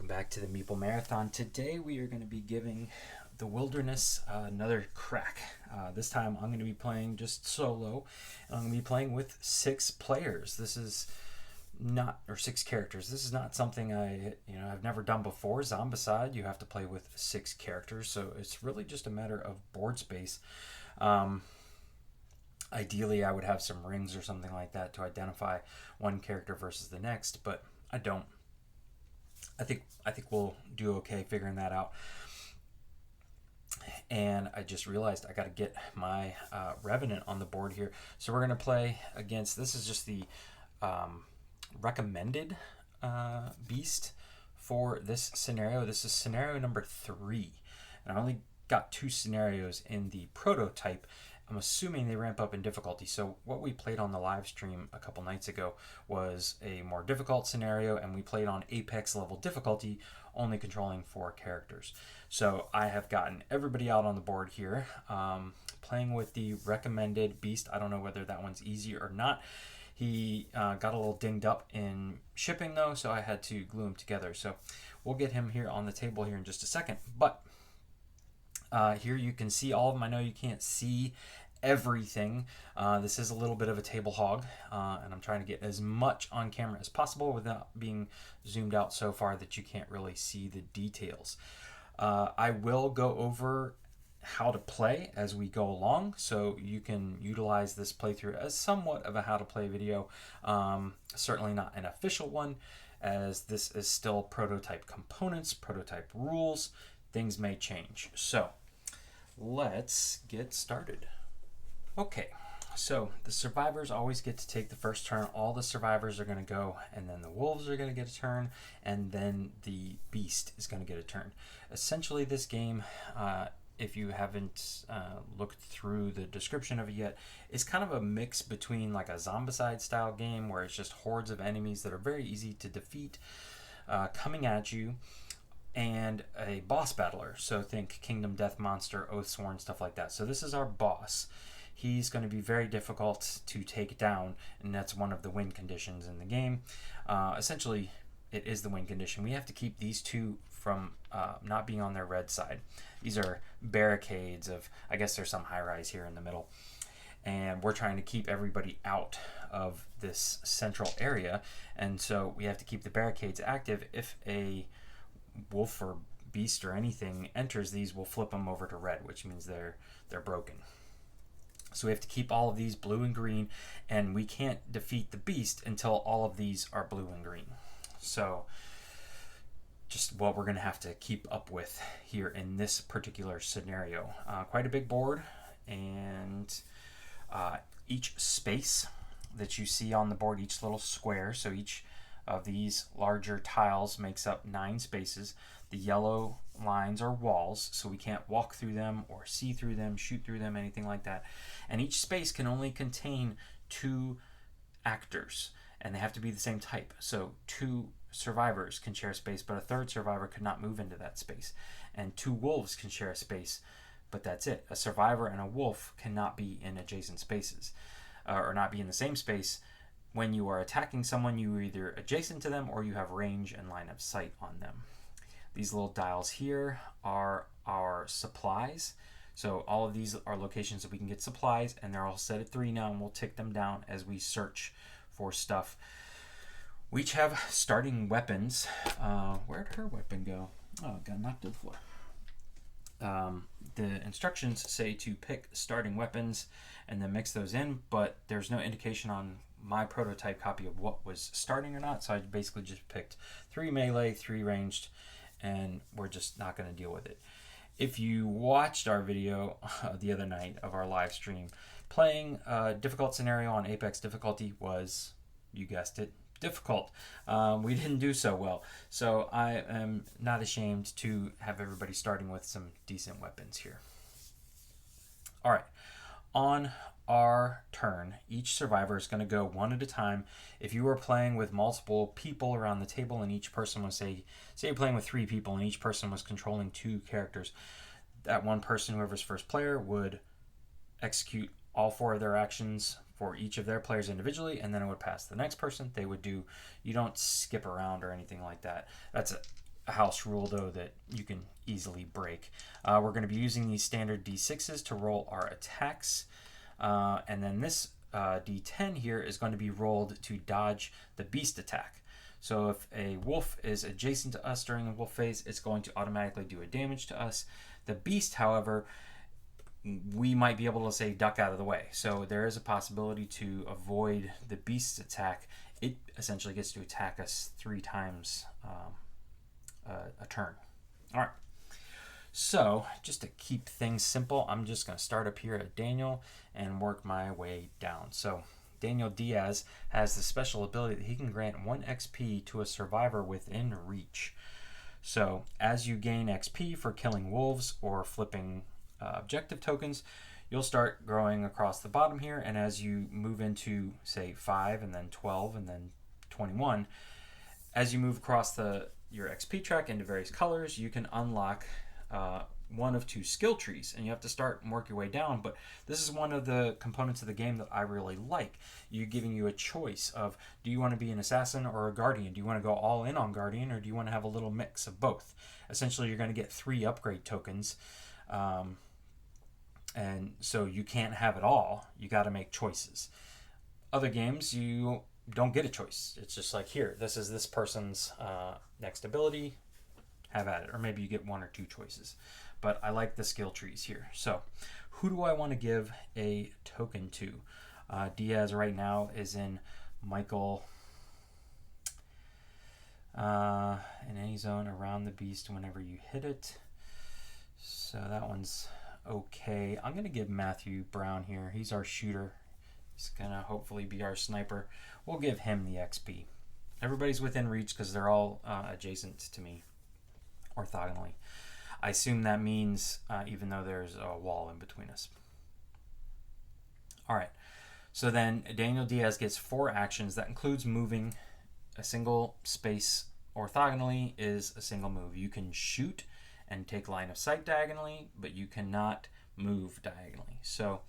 back to the Meeple Marathon. Today we are going to be giving the Wilderness another crack. This time I'm going to be playing just solo, and I'm going to be playing with 6 players. This is not, or 6 characters. This is not something I've never done before. Zombicide, you have to play with 6 characters, so it's really just a matter of board space. Ideally, I would have some rings or something like that to identify one character versus the next, but I don't. I think we'll do okay figuring that out. And I just realized I got to get my Revenant on the board here. So we're going to play against, this is just the recommended beast for this scenario. This is scenario number 3. And I only got 2 scenarios in the prototype. I'm assuming they ramp up in difficulty. So what we played on the live stream a couple nights ago was a more difficult scenario, and we played on Apex level difficulty, only controlling 4 characters. So I have gotten everybody out on the board here, playing with the recommended beast. I don't know whether that one's easy or not. He got a little dinged up in shipping though, so I had to glue him together. So we'll get him here on the table here in just a second. But here you can see all of them. I know you can't see everything. This is a little bit of a table hog, and I'm trying to get as much on camera as possible without being zoomed out so far that you can't really see the details. I will go over how to play as we go along, so you can utilize this playthrough as somewhat of a how to play video. Certainly not an official one, as this is still prototype components, prototype rules. Things may change. So let's get started. Okay, so the survivors always get to take the first turn. All the survivors are going to go, and then the wolves are going to get a turn, and then the beast is going to get a turn. Essentially, this game, if you haven't looked through the description of it yet, is kind of a mix between like a Zombicide style game where it's just hordes of enemies that are very easy to defeat coming at you, and a boss battler. So think Kingdom Death Monster, Oathsworn, stuff like that. So this is our boss. He's going to be very difficult to take down, and that's one of the win conditions in the game. Essentially, it is the win condition. We have to keep these 2 from not being on their red side. These are barricades of, I guess there's some high-rise here in the middle. And we're trying to keep everybody out of this central area. And so we have to keep the barricades active. If a wolf or beast or anything enters these, we'll flip them over to red, which means they're broken. So we have to keep all of these blue and green, and we can't defeat the beast until all of these are blue and green. So just what we're going to have to keep up with here in this particular scenario. Quite a big board, and each space that you see on the board, each little square, so each of these larger tiles makes up 9 spaces. The yellow lines are walls, so we can't walk through them or see through them, shoot through them, anything like that. And each space can only contain 2 actors, and they have to be the same type. So 2 survivors can share space, but a 3rd survivor could not move into that space. And 2 wolves can share a space, but that's it. A survivor and a wolf cannot be in adjacent spaces, or not be in the same space. When you are attacking someone, you are either adjacent to them or you have range and line of sight on them. These little dials here are our supplies. So all of these are locations that we can get supplies, and they're all set at 3 now, and we'll tick them down as we search for stuff. We each have starting weapons. Where'd her weapon go? Oh, it got knocked to the floor. The instructions say to pick starting weapons and then mix those in, but there's no indication on my prototype copy of what was starting or not, so I basically just picked 3 melee, 3 ranged, and we're just not going to deal with it. If you watched our video the other night of our live stream, playing a difficult scenario on Apex difficulty was, you guessed it, difficult. We didn't do so well, so I am not ashamed to have everybody starting with some decent weapons here. All right, on our turn, each survivor is going to go one at a time. If you were playing with multiple people around the table, and each person was, say you're playing with 3 people and each person was controlling 2 characters, that one person, whoever's first player, would execute all 4 of their actions for each of their players individually, and then it would pass to the next person. They would do, you don't skip around or anything like that. That's a house rule, though, that you can easily break. We're going to be using these standard D6s to roll our attacks. And then this D10 here is going to be rolled to dodge the beast attack. So if a wolf is adjacent to us during the wolf phase, it's going to automatically do a damage to us. The beast, however, we might be able to say duck out of the way. So there is a possibility to avoid the beast's attack. It essentially gets to attack us 3 times a turn. All right. So just to keep things simple, I'm just going to start up here at Daniel and work my way down. So Daniel Diaz has the special ability that he can grant 1 XP to a survivor within reach. So as you gain XP for killing wolves or flipping objective tokens, you'll start growing across the bottom here, and as you move into, say, 5 and then 12 and then 21, as you move across your XP track into various colors, you can unlock one of 2 skill trees, and you have to start and work your way down. But this is one of the components of the game that I really like. Giving you a choice of, do you want to be an assassin or a guardian? Do you want to go all in on guardian, or do you want to have a little mix of both? Essentially, you're going to get 3 upgrade tokens, and so you can't have it all. You got to make choices. Other games, you don't get a choice. It's just like, here, this is this person's next ability, have at it. Or maybe you get 1 or 2 choices. But I like the skill trees here. So who do I want to give a token to? Diaz right now is in Meeple, in any zone around the beast whenever you hit it. So that one's okay. I'm going to give Matthew Brown here. He's our shooter. He's going to hopefully be our sniper. We'll give him the XP. Everybody's within reach because they're all adjacent to me orthogonally. I assume that means even though there's a wall in between us. All right. So then Daniel Diaz gets 4 actions. That includes moving. A single space orthogonally is a single move. You can shoot and take line of sight diagonally, but you cannot move diagonally. So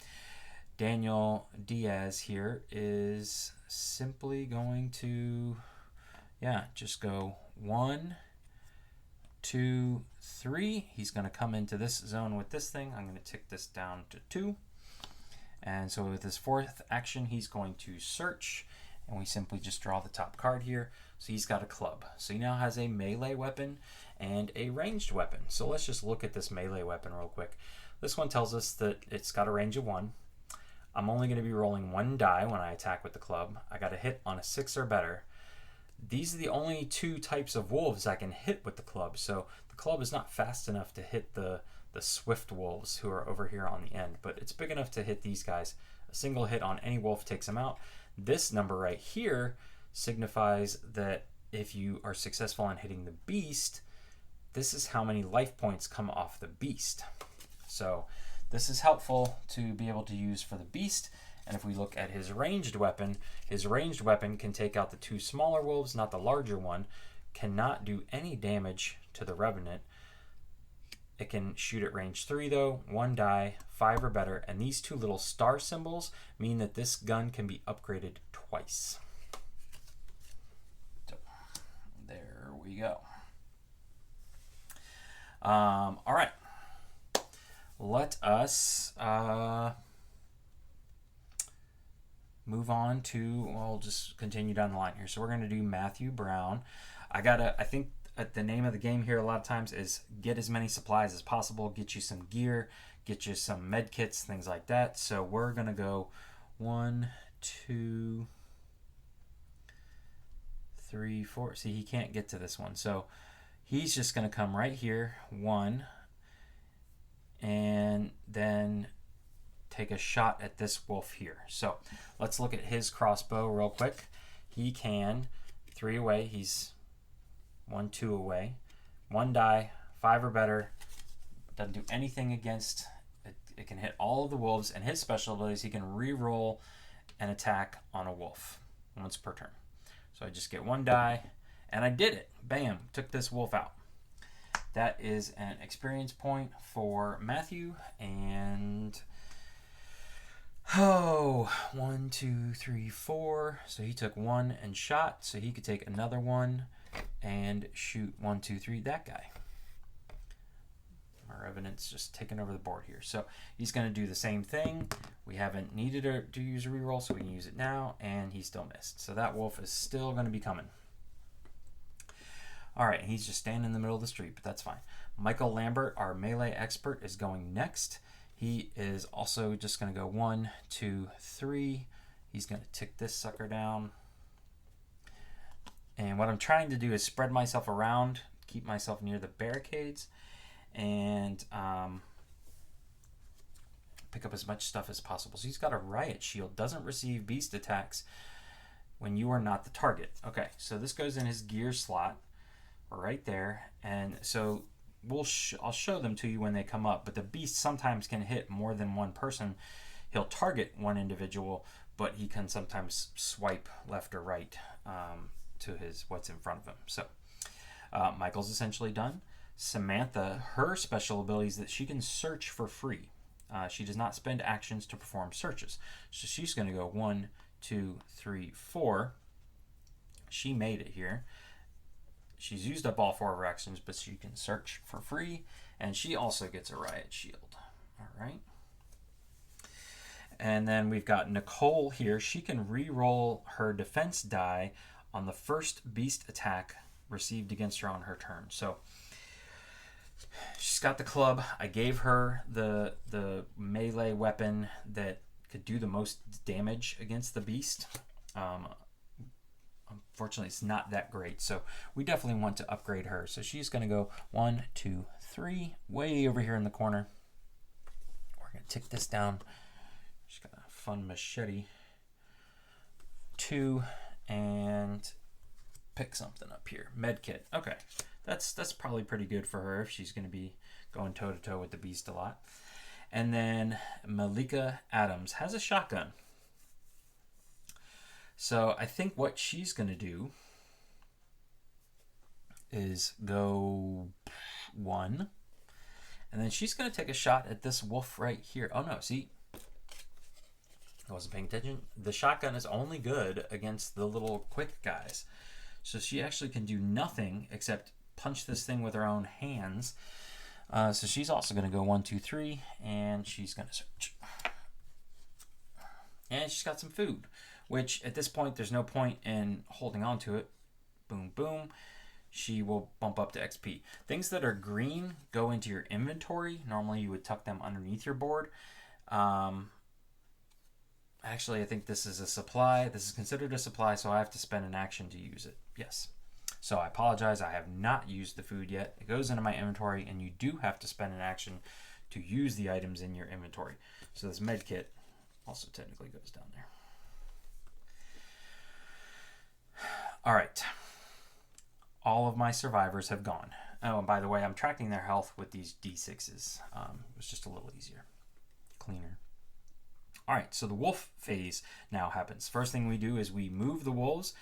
Daniel Diaz here is simply going to, just go 1, 2, 3. He's going to come into this zone with this thing. I'm going to tick this down to 2. And so with his 4th action, he's going to search, and we simply just draw the top card here. So he's got a club. So he now has a melee weapon and a ranged weapon. So let's just look at this melee weapon real quick. This one tells us that it's got a range of 1. I'm only going to be rolling 1 die when I attack with the club. I got a hit on a 6 or better. These are the only 2 types of wolves I can hit with the club. So the club is not fast enough to hit the swift wolves who are over here on the end, but it's big enough to hit these guys. A single hit on any wolf takes them out. This number right here signifies that if you are successful in hitting the beast, this is how many life points come off the beast. So this is helpful to be able to use for the beast. And if we look at his ranged weapon can take out the 2 smaller wolves, not the larger one. Cannot do any damage to the revenant. It can shoot at range 3 though, 1 die, 5 or better, and these 2 little star symbols mean that this gun can be upgraded twice. So there we go. All right. Let us move on to, we'll just continue down the line here. So we're going to do Matthew Brown. I think the name of the game here a lot of times is get as many supplies as possible, get you some gear, get you some med kits, things like that. So we're going to go 1, 2, 3, 4. See, he can't get to this one. So he's just going to come right here, 1, and then take a shot at this wolf here. So let's look at his crossbow real quick. He can 3 away. He's 1, 2 away. 1 die, 5 or better. Doesn't do anything against it. It can hit all of the wolves, and his special abilities, he can re-roll an attack on a wolf once per turn. So I just get 1 die, and I did it. Bam, took this wolf out. That is an experience point for Matthew, and 1, 2, 3, 4. So he took 1 and shot, so he could take another 1 and shoot 1, 2, 3 that guy. Our evidence just taking over the board here. So he's going to do the same thing. We haven't needed to use a reroll, so we can use it now, and he still missed. So that wolf is still going to be coming. All right, he's just standing in the middle of the street, but that's fine. Michael Lambert, our melee expert, is going next. He is also just going to go 1, 2, 3. He's going to tick this sucker down. And what I'm trying to do is spread myself around, keep myself near the barricades, and pick up as much stuff as possible. So he's got a riot shield. Doesn't receive beast attacks when you are not the target. Okay, so this goes in his gear slot right there. And so I'll show them to you when they come up. But the beast sometimes can hit more than one person. He'll target one individual, but he can sometimes swipe left or right to what's in front of him. So Michael's essentially done. Samantha, her special ability is that she can search for free. She does not spend actions to perform searches. So she's going to go 1, 2, 3, 4. She made it here. She's used up all 4 of her actions, but she can search for free. And she also gets a riot shield. All right. And then we've got Nicole here. She can re-roll her defense die on the first beast attack received against her on her turn. So she's got the club. I gave her the melee weapon that could do the most damage against the beast. Unfortunately, it's not that great, so we definitely want to upgrade her. So she's going to go 1, 2, 3, way over here in the corner. We're going to tick this down. She's got a fun machete. 2, and pick something up here. Medkit. Okay. That's probably pretty good for her if she's going to be going toe-to-toe with the beast a lot. And then Malika Adams has a shotgun. So I think what she's going to do is go 1. And then she's going to take a shot at this wolf right here. Oh, no. See? I wasn't paying attention. The shotgun is only good against the little quick guys. So she actually can do nothing except punch this thing with her own hands. So she's also going to go 1, 2, 3, and she's going to search. And she's got some food, which at this point there's no point in holding on to it. Boom, boom. She will bump up to XP. Things that are green go into your inventory. Normally you would tuck them underneath your board. Actually, I think this is a supply. This is considered a supply, so I have to spend an action to use it. Yes. So I apologize. I have not used the food yet. It goes into my inventory, and you do have to spend an action to use the items in your inventory. So this med kit also technically goes down there. All right. All of my survivors have gone. Oh, and by the way, I'm tracking their health with these D6s. It was just a little easier, cleaner. All right, so the wolf phase now happens. First thing we do is we move the wolves.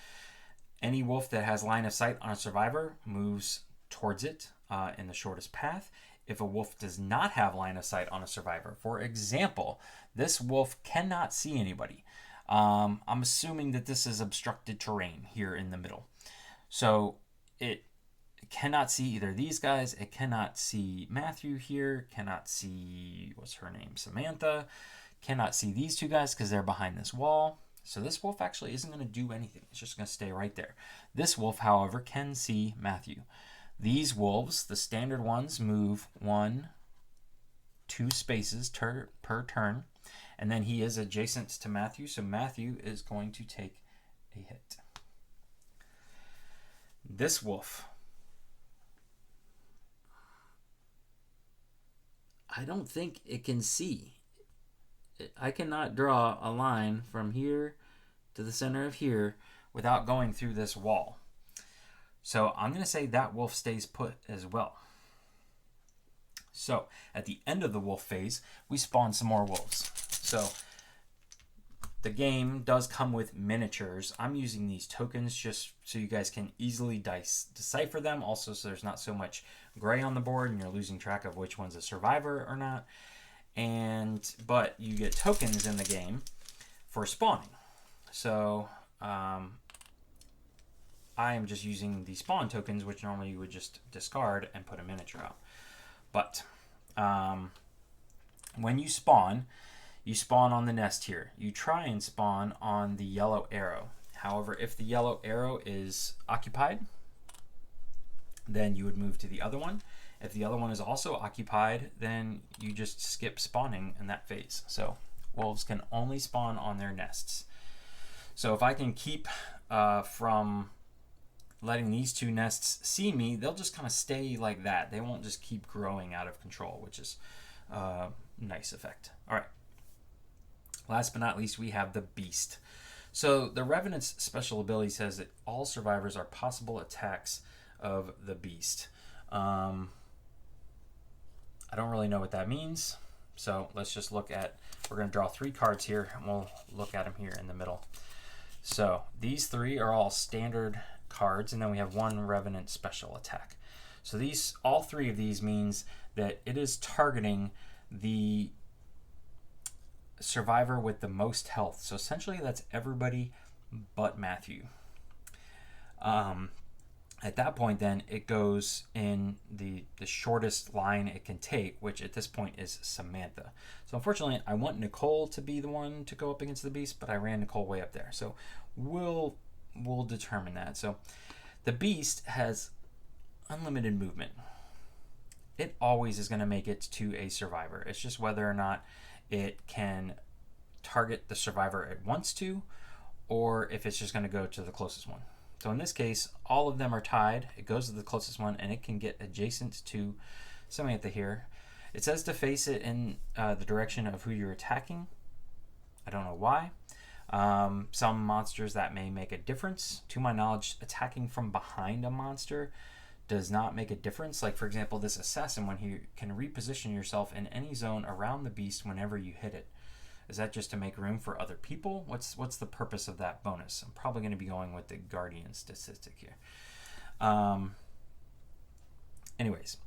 Any wolf that has line of sight on a survivor moves towards it in the shortest path. If a wolf does not have line of sight on a survivor, for example, this wolf cannot see anybody. I'm assuming that this is obstructed terrain here in the middle. So it cannot see either these guys. It cannot see Matthew here. Cannot see, what's her name, Samantha. Cannot see these two guys because they're behind this wall. So this wolf actually isn't going to do anything. It's just going to stay right there. This wolf, however, can see Matthew. These wolves, the standard ones, move 1, 2 spaces per turn. And then he is adjacent to Matthew. So Matthew is going to take a hit. This wolf, I don't think it can see. I cannot draw a line from here to the center of here without going through this wall. So I'm going to say that wolf stays put as well. So at the end of the wolf phase, we spawn some more wolves. So the game does come with miniatures. I'm using these tokens just so you guys can easily decipher them. Also, so there's not so much gray on the board and you're losing track of which one's a survivor or not. But you get tokens in the game for spawning. So I I am just using the spawn tokens, which normally you would just discard and put a miniature out. But when you spawn on the nest here. You try and spawn on the yellow arrow. However, if the yellow arrow is occupied, then you would move to the other one. If the other one is also occupied, then you just skip spawning in that phase. So wolves can only spawn on their nests. So if I can keep from letting these two nests see me, they'll just kind of stay like that. They won't just keep growing out of control, which is a nice effect. All right. Last but not least, we have the Beast. So the Revenant's special ability says that all survivors are possible attacks of the Beast. I don't really know what that means. So let's just look at, we're going to draw 3 cards here, and we'll look at them here in the middle. So these 3 are all standard cards, and then we have 1 Revenant special attack. So these, all 3 of these means that it is targeting the survivor with the most health. So essentially that's everybody but Matthew. At that point, then it goes in the shortest line it can take, which at this point is Samantha. So unfortunately, I want Nicole to be the one to go up against the Beast, but I ran Nicole way up there. So we'll determine that. So the Beast has unlimited movement. It always is going to make it to a survivor. It's just whether or not it can target the survivor it wants to, or if it's just going to go to the closest one. So in this case, all of them are tied. It goes to the closest one, and it can get adjacent to Samantha here. It says to face it in the direction of who you're attacking. I don't know why. Some monsters that may make a difference. To my knowledge, attacking from behind a monster does not make a difference. Like, for example, this assassin, when you can reposition yourself in any zone around the Beast whenever you hit it. Is that just to make room for other people? What's the purpose of that bonus? I'm probably going to be going with the Guardian statistic here. Anyways,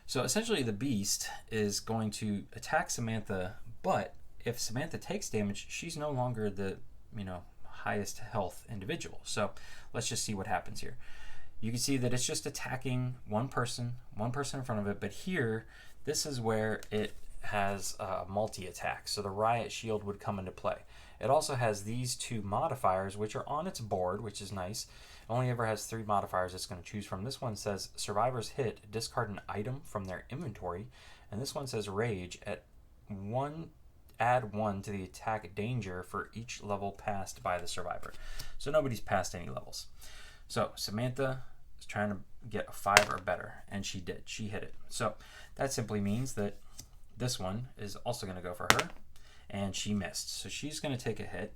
so essentially the Beast is going to attack Samantha, but if Samantha takes damage, she's no longer the highest health individual. So let's just see what happens here. You can see that it's just attacking one person in front of it, but here, this is where it has multi-attack. So the Riot Shield would come into play. It also has these 2 modifiers, which are on its board, which is nice. It only ever has 3 modifiers it's going to choose from. This one says survivors hit, discard an item from their inventory. And this one says rage, add 1 to the attack danger for each level passed by the survivor. So nobody's passed any levels. So Samantha is trying to get a 5 or better, and she did. She hit it. So that simply means that this one is also going to go for her, and she missed. So she's going to take a hit.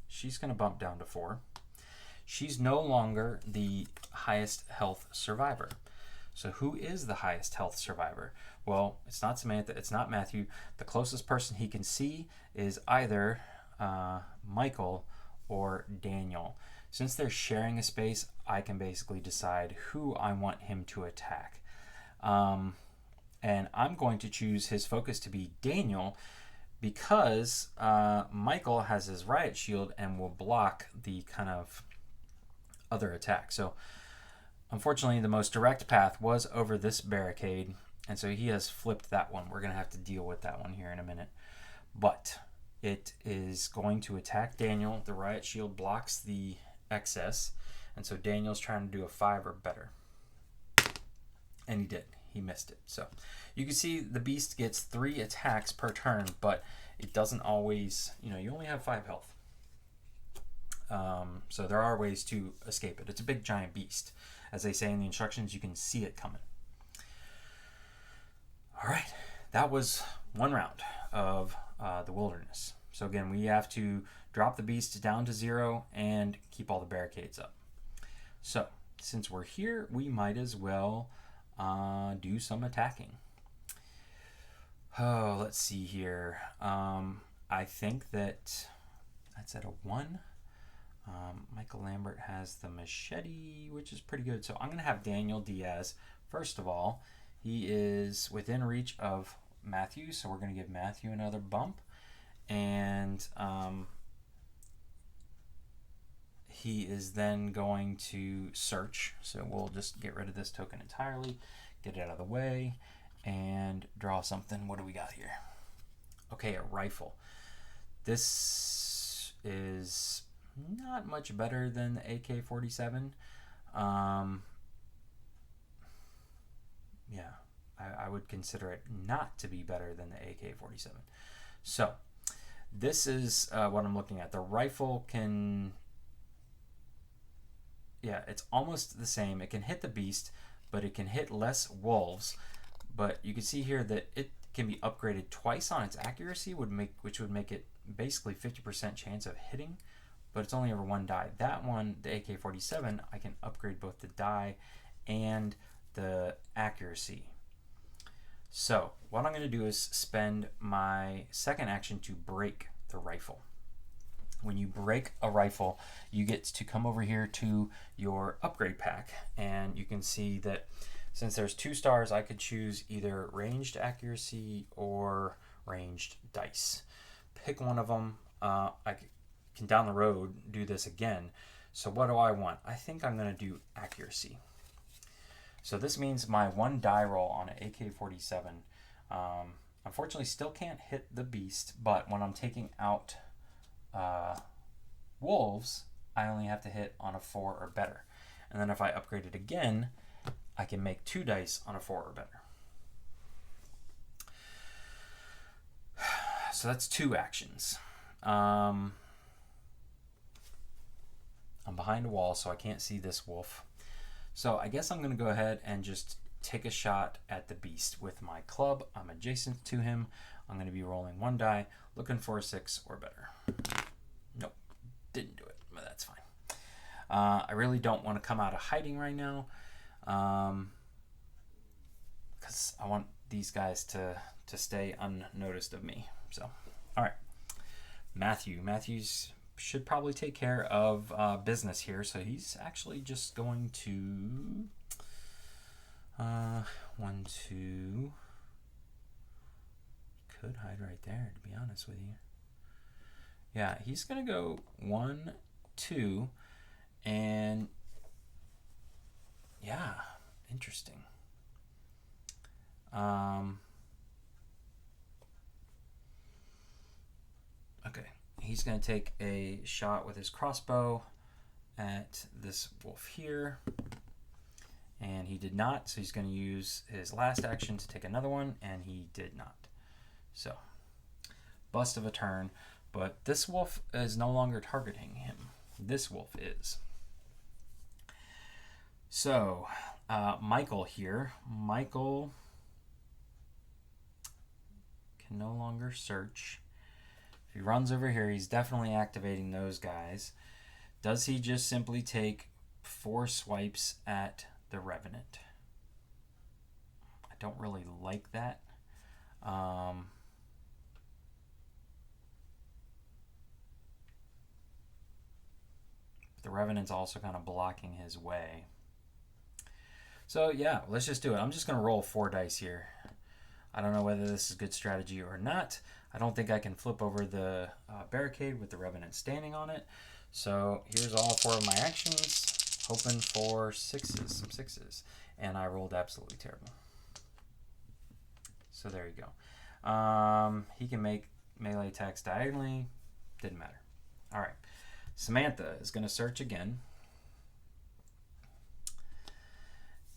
She's going to bump down to 4. She's no longer the highest health survivor. So who is the highest health survivor? Well, it's not Samantha. It's not Matthew. The closest person he can see is either Michael or Daniel. Since they're sharing a space, I can basically decide who I want him to attack. And I'm going to choose his focus to be Daniel because Michael has his Riot Shield and will block the kind of other attack. So unfortunately, the most direct path was over this barricade, and so he has flipped that one. We're going to have to deal with that one here in a minute. But it is going to attack Daniel. The Riot Shield blocks the excess, and so Daniel's trying to do a 5 or better. And he did. He missed it. So you can see the Beast gets 3 attacks per turn, but it doesn't always, you only have 5 health. So there are ways to escape it. It's a big giant beast. As they say in the instructions, you can see it coming. All right, that was 1 round of the wilderness. So again, we have to drop the Beast down to 0 and keep all the barricades up. So since we're here, we might as well do some attacking. Oh, let's see here. I think that's at a 1. Michael Lambert has the machete, which is pretty good. So I'm going to have Daniel Diaz. First of all, he is within reach of Matthew, so we're going to give Matthew another bump. And he is then going to search. So we'll just get rid of this token entirely, get it out of the way, and draw something. What do we got here? Okay, a rifle. This is not much better than the AK-47. Yeah, I would consider it not to be better than the AK-47. So this is what I'm looking at. The rifle can, yeah, it's almost the same. It can hit the beast, but it can hit less wolves. But you can see here that it can be upgraded twice on its accuracy, which would make it basically 50% chance of hitting, but it's only ever one die. That one, the AK-47, I can upgrade both the die and the accuracy. So what I'm going to do is spend my second action to break the rifle. When you break a rifle, you get to come over here to your upgrade pack, and you can see that since there's 2 stars, I could choose either ranged accuracy or ranged dice. Pick one of them. I can down the road do this again. So what do I want? I think I'm going to do accuracy. So this means my 1 die roll on an AK-47 unfortunately still can't hit the beast, but when I'm taking out wolves, I only have to hit on a 4 or better. And then if I upgrade it again, I can make 2 dice on a 4 or better. So that's 2 actions. I'm behind a wall, so I can't see this wolf. So I guess I'm going to go ahead and just take a shot at the beast with my club. I'm adjacent to him. I'm going to be rolling 1 die, looking for a 6 or better. Nope, didn't do it, but that's fine. I really don't want to come out of hiding right now, because I want these guys to stay unnoticed of me. So, all right, Matthews should probably take care of business here. So he's actually just going to 1, 2. Could hide right there, to be honest with you. Yeah, he's gonna go 1, 2, and yeah, interesting. Okay, he's going to take a shot with his crossbow at this wolf here, and he did not, so he's going to use his last action to take another one, and he did not. So, bust of a turn, but this wolf is no longer targeting him. This wolf is. So, Meeple here. Meeple can no longer search. If he runs over here, he's definitely activating those guys. Does he just simply take 4 swipes at the Revenant? I don't really like that. The Revenant's also kind of blocking his way. So yeah, let's just do it. I'm just going to roll 4 dice here. I don't know whether this is good strategy or not. I don't think I can flip over the barricade with the Revenant standing on it. So here's all 4 of my actions, hoping for some 6s. And I rolled absolutely terrible. So there you go. He can make melee attacks diagonally. Didn't matter. All right. Samantha is going to search again.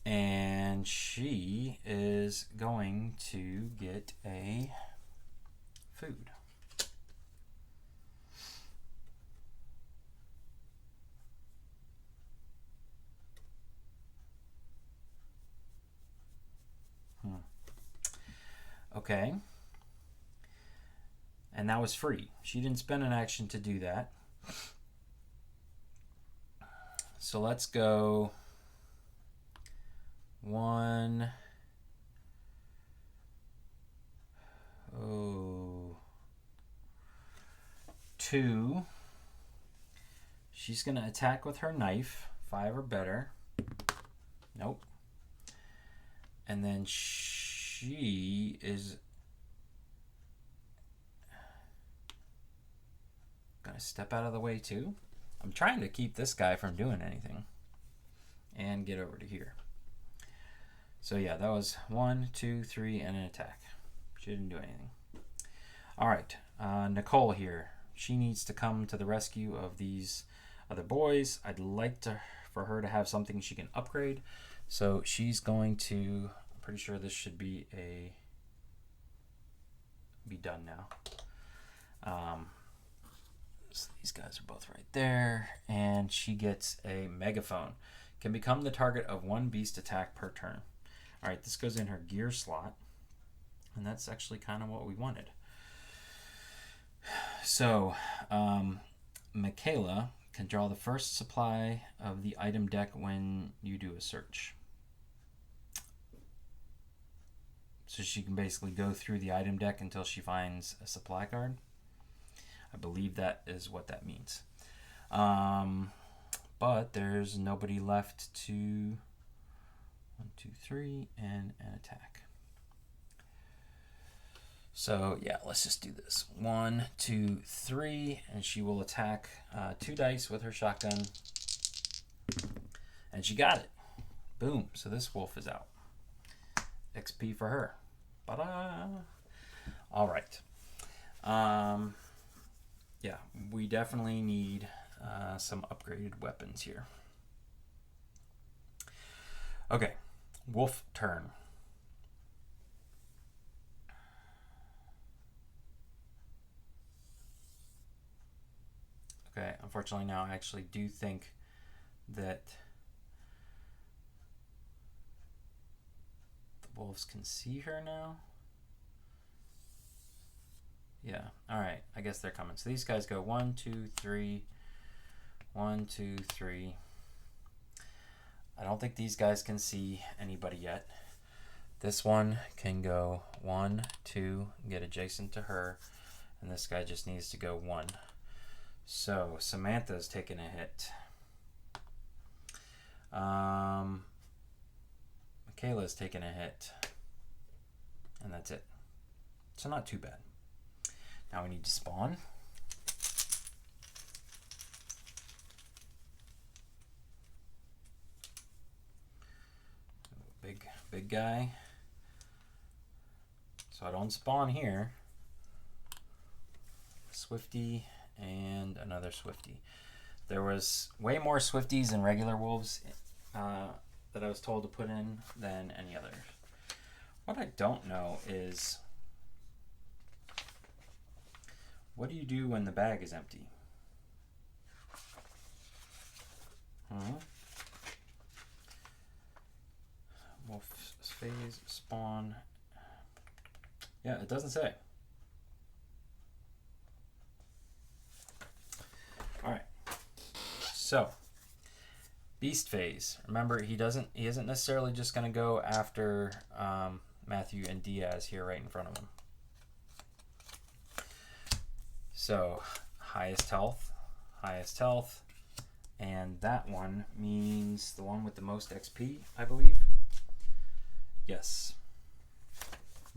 And she is going to get a food. Okay. And that was free. She didn't spend an action to do that. So let's go 1. Oh. 2. She's going to attack with her knife. 5 or better. Nope. And then she is going to step out of the way too. I'm trying to keep this guy from doing anything. And get over to here. So yeah, that was 1, 2, 3, and an attack. She didn't do anything. All right, Nicole here. She needs to come to the rescue of these other boys. I'd like for her to have something she can upgrade. So she's going to, I'm pretty sure this should be done now. So these guys are both right there, and she gets a megaphone. Can become the target of one beast attack per turn. All right, this goes in her gear slot, and that's actually kind of what we wanted. So, Michaela can draw the first supply of the item deck when you do a search. So she can basically go through the item deck until she finds a supply card. I believe that is what that means. But there's nobody left to 1, 2, 3, and an attack. So yeah, let's just do this. 1, 2, 3, and she will attack 2 dice with her shotgun. And she got it. Boom. So this wolf is out. XP for her. Ta-da! All right. Yeah, we definitely need some upgraded weapons here. Okay, wolf turn. Okay, unfortunately now I actually do think that the wolves can see her now. Yeah, all right, I guess they're coming. So these guys go 1, 2, 3, 1, 2, 3. I don't think these guys can see anybody yet. This one can go 1, 2, get adjacent to her, and this guy just needs to go 1. So Samantha's taking a hit. Michaela's taking a hit, and that's it. So not too bad. Now we need to spawn. Big guy. So I don't spawn here. Swifty and another Swifty. There was way more Swifties and regular wolves that I was told to put in than any other. What I don't know is, what do you do when the bag is empty? Wolf phase, spawn. Yeah, it doesn't say. Alright. So, beast phase. Remember, he isn't necessarily just going to go after Matthew and Diaz here right in front of him. So, highest health, and that one means the one with the most XP, I believe. Yes,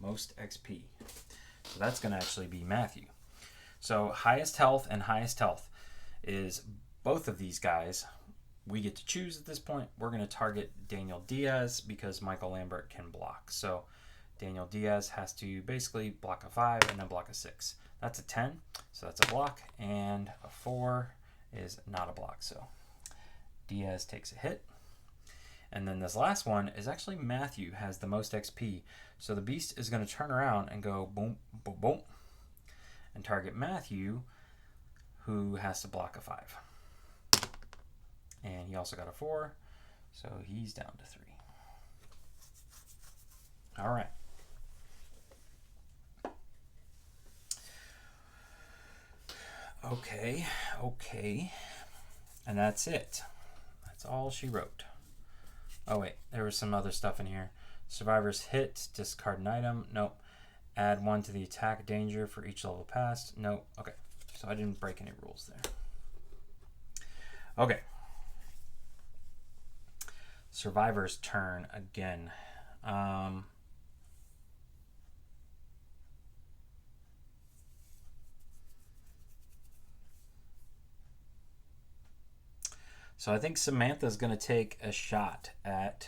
most XP. So that's going to actually be Matthew. So highest health and highest health is both of these guys. We get to choose at this point. We're going to target Daniel Diaz because Michael Lambert can block. So Daniel Diaz has to basically block a 5 and then block a 6. That's a 10, so that's a block, and a 4 is not a block. So Diaz takes a hit. And then this last one is actually Matthew has the most XP. So the beast is going to turn around and go boom, boom, boom, and target Matthew, who has to block a 5. And he also got a 4, so he's down to 3. All right. Okay. And that's it. That's all she wrote. Oh wait, there was some other stuff in here. Survivor's hit, discard an item. Nope. Add 1 to the attack danger for each level passed. Nope. Okay. So I didn't break any rules there. Okay. Survivor's turn again. So I think Samantha's going to take a shot at...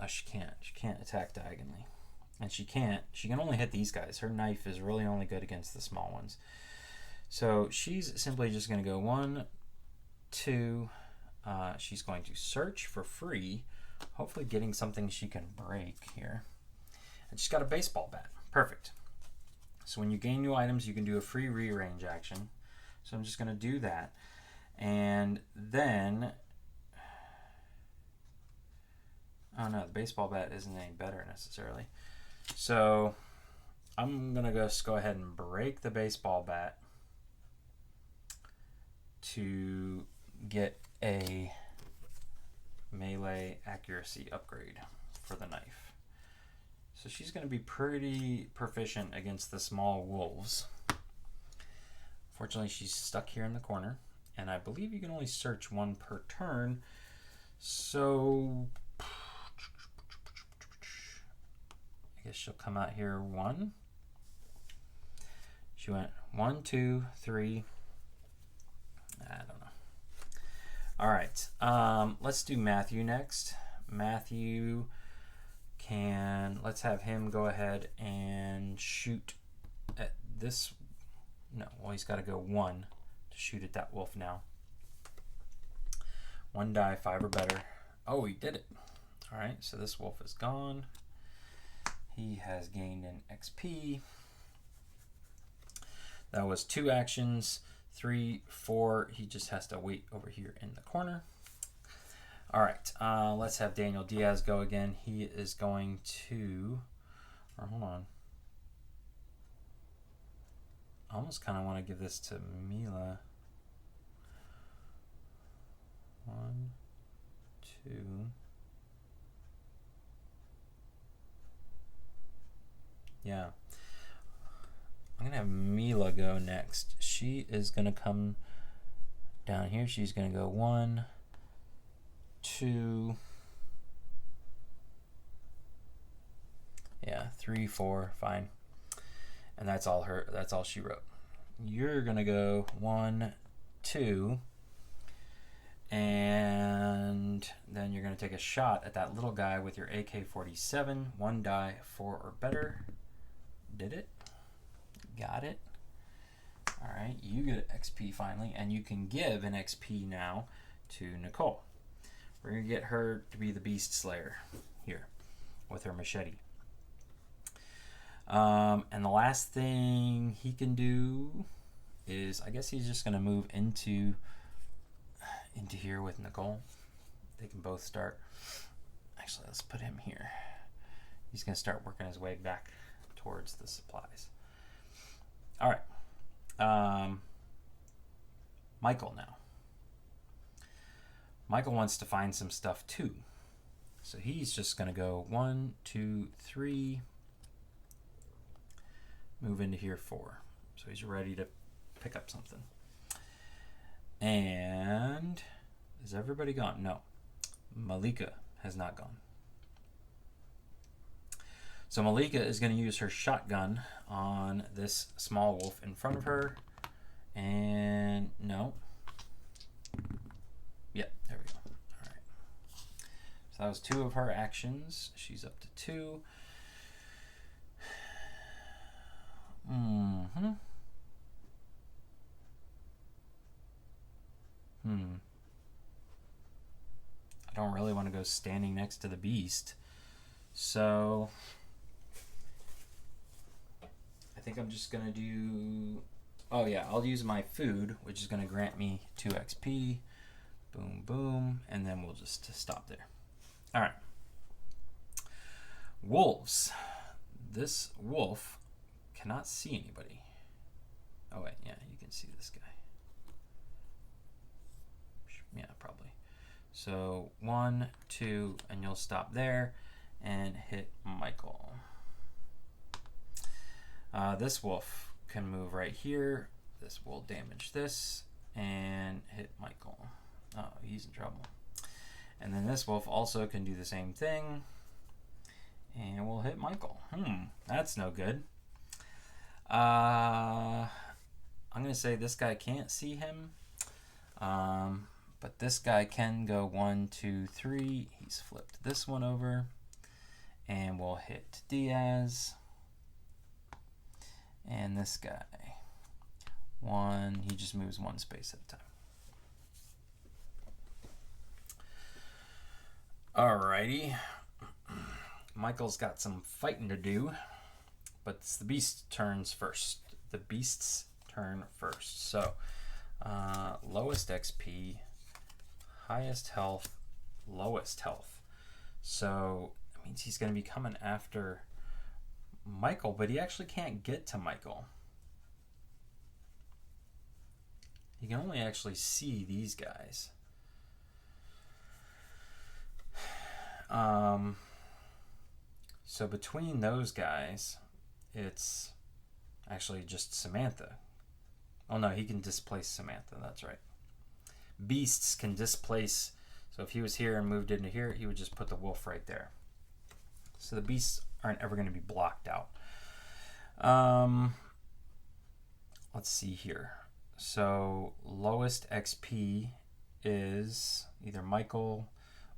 she can't. She can't attack diagonally. And she can't. She can only hit these guys. Her knife is really only good against the small ones. So she's simply just going to go 1, 2. She's going to search for free, hopefully getting something she can break here. And she's got a baseball bat. Perfect. So when you gain new items, you can do a free rearrange action. So I'm just going to do that. And then... Oh no, the baseball bat isn't any better necessarily. So I'm going to just go ahead and break the baseball bat to get a melee accuracy upgrade for the knife. So she's going to be pretty proficient against the small wolves. Fortunately, she's stuck here in the corner, and I believe you can only search 1 per turn. So I guess she'll come out here 1. She went 1, 2, 3. I don't know. All right, let's do Matthew next. Matthew can, let's have him go ahead and shoot at this. No, well, he's got to go 1 to shoot at that wolf now. 1 die, 5 or better. Oh, he did it. All right, so this wolf is gone. He has gained an XP. That was 2 actions. 3, 4. He just has to wait over here in the corner. All right, let's have Daniel Diaz go again. He is going to, or hold on. I almost kind of want to give this to Mila. 1, 2. Yeah. I'm going to have Mila go next. She is going to come down here. She's going to go 1, 2. Yeah, 3, 4. Fine. And that's all her. That's all she wrote. You're going to go 1, 2. And then you're going to take a shot at that little guy with your AK-47. 1 die, 4 or better. Did it? Got it. All right, you get an XP finally, and you can give an XP now to Nicole. We're going to get her to be the Beast Slayer here with her machete. And the last thing he can do is, I guess he's just going to move into here with Nicole. They can both start. Actually, let's put him here. He's going to start working his way back towards the supplies. All right. Michael now. Michael wants to find some stuff too. So he's just going to go 1, 2, 3. Move into here 4. So he's ready to pick up something. And is everybody gone? No. Malika has not gone. So Malika is going to use her shotgun on this small wolf in front of her. And no. Yep, there we go. All right. So that was 2 of her actions. She's up to 2. I don't really want to go standing next to the beast. So I think I'm just going to do... Oh yeah, I'll use my food, which is going to grant me 2 XP. Boom, boom. And then we'll just stop there. All right. Wolves. This wolf cannot see anybody. Oh wait, yeah, you can see this guy. Yeah, probably. So 1, 2, and you'll stop there and hit Michael. This wolf can move right here. This will damage this and hit Michael. Oh, he's in trouble. And then this wolf also can do the same thing and we'll hit Michael. That's no good. I'm going to say this guy can't see him. But this guy can go 1, 2, 3. He's flipped this one over. And we'll hit Diaz. And this guy. 1. He just moves 1 space at a time. Alrighty. Michael's got some fighting to do. But it's the beast turns first. The beasts turn first. So, lowest XP, highest health, lowest health. So, that means he's going to be coming after Michael, but he actually can't get to Michael. He can only actually see these guys. So between those guys, it's actually just Samantha. Oh no, he can displace Samantha, that's right. Beasts can displace, so if he was here and moved into here, he would just put the wolf right there. So the beasts aren't ever going to be blocked out. Let's see here. So lowest XP is either Michael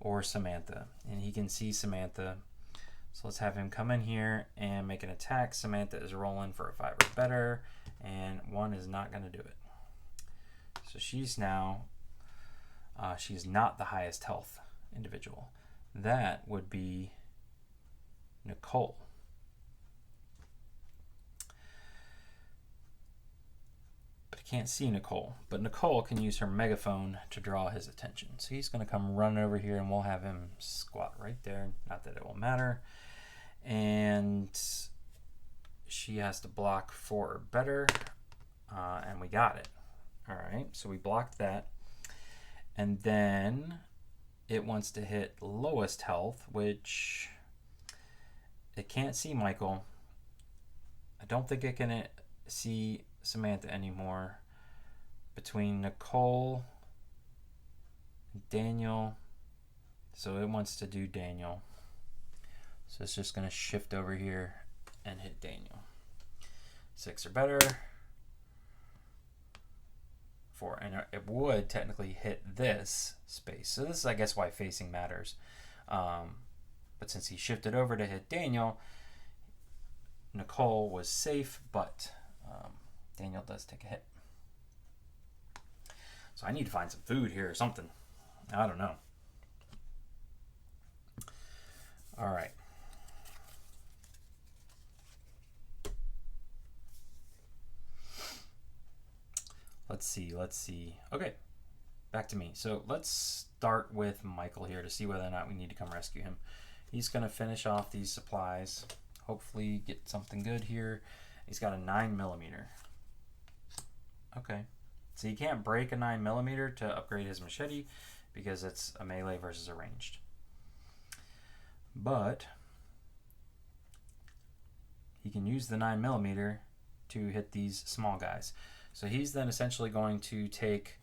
or Samantha, and he can see Samantha. So let's have him come in here and make an attack. Samantha is rolling for a 5 or better, and 1 is not going to do it. So she's now, she's not the highest health individual. That would be Nicole. But I can't see Nicole. But Nicole can use her megaphone to draw his attention. So he's going to come run over here, and we'll have him squat right there. Not that it will matter. And she has to block 4 or better. And we got it. All right, so we blocked that. And then it wants to hit lowest health, which it can't see Michael. I don't think it can see Samantha anymore. Between Nicole and Daniel, so it wants to do Daniel. So it's just going to shift over here and hit Daniel. 6 or better. 4, and it would technically hit this space. So this is, I guess, why facing matters. But since he shifted over to hit Daniel, Nicole was safe, but Daniel does take a hit. So I need to find some food here or something. I don't know. All right. Let's see. Okay, back to me. So let's start with Michael here to see whether or not we need to come rescue him. He's going to finish off these supplies. Hopefully get something good here. He's got a 9mm. Okay. So he can't break a 9mm to upgrade his machete because it's a melee versus a ranged. But he can use the 9mm to hit these small guys. So he's then essentially going to take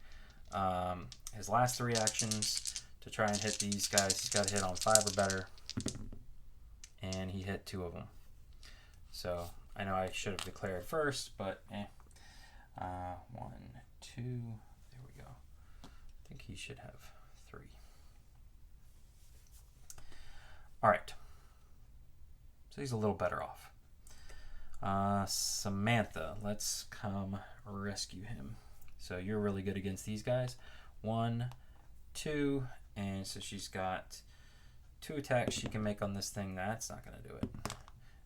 his last 3 actions to try and hit these guys. He's got to hit on 5 or better. And he hit 2 of them. So I know I should have declared first, but 1, 2, there we go. I think he should have 3. All right. So he's a little better off. Samantha, let's come rescue him. So you're really good against these guys. 1, 2, and so she's got 2 attacks she can make on this thing. That's not going to do it.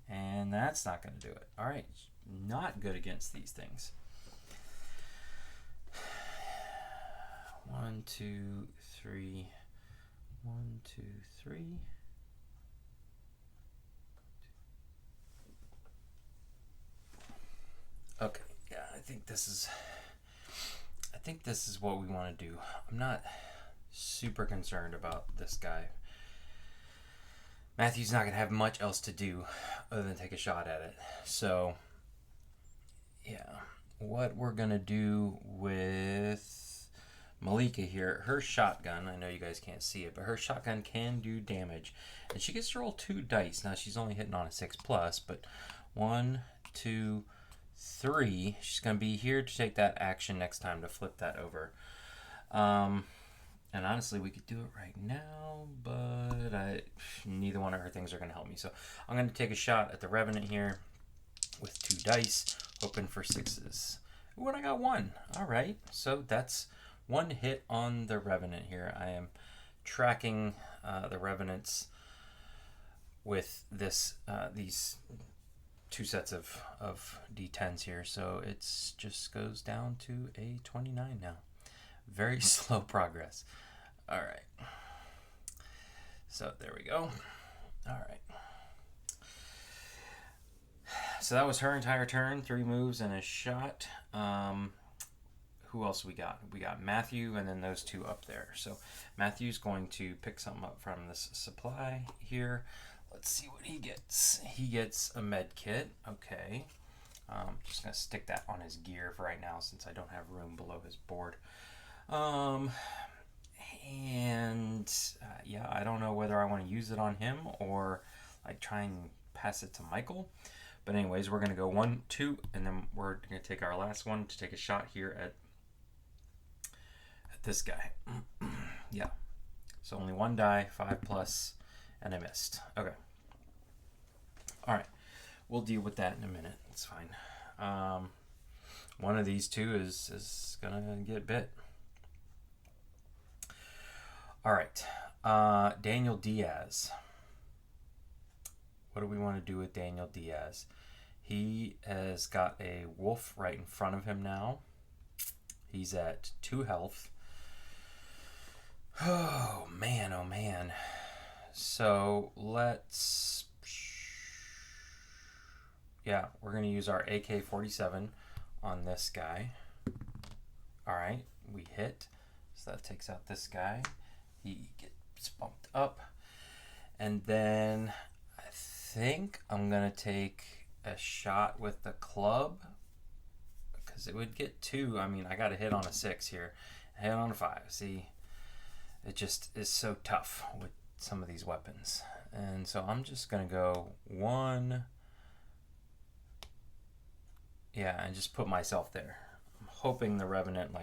And that's not going to do it. All right, not good against these things. 1, 2, 3. 1, 2, 3. Okay, yeah, I think this is what we want to do. I'm not super concerned about this guy. Matthew's not going to have much else to do other than take a shot at it. So, yeah, what we're going to do with Malika here, her shotgun, I know you guys can't see it, but her shotgun can do damage. And she gets to roll 2 dice. Now, she's only hitting on a 6+, but 1, 2, 3. She's going to be here to take that action next time to flip that over. And honestly, we could do it right now, but neither one of her things are going to help me. So I'm going to take a shot at the Revenant here with 2 dice, hoping for 6s. Ooh, and I got 1. All right, so that's 1 hit on the Revenant here. I am tracking the Revenants with these 2 sets of D10s here, so it's just goes down to a 29 now. Very slow progress. All right. So there we go. All right. So that was her entire turn. 3 moves and a shot. Who else we got? We got Matthew and then those 2 up there. So Matthew's going to pick something up from this supply here. Let's see what he gets. He gets a med kit. Okay. Just going to stick that on his gear for right now since I don't have room below his board. Yeah, I don't know whether I want to use it on him or like try and pass it to Michael. But anyways, we're going to go 1, 2, and then we're going to take our last one to take a shot here at this guy. Yeah. So only 1 die, 5 plus, and I missed. Okay. All right. We'll deal with that in a minute. It's fine. One of these 2 is going to get bit. All right. Daniel Diaz. What do we want to do with Daniel Diaz? He has got a wolf right in front of him now. He's at 2 health. Oh, man, oh, man. So let's... Yeah, we're going to use our AK-47 on this guy. All right, we hit. So that takes out this guy. He gets bumped up. And then I think I'm going to take a shot with the club because it would get 2. I mean, I got a hit on a 6 here. A hit on a 5. See, it just is so tough with some of these weapons. And so I'm just going to go 1. Yeah, and just put myself there. I'm hoping the Revenant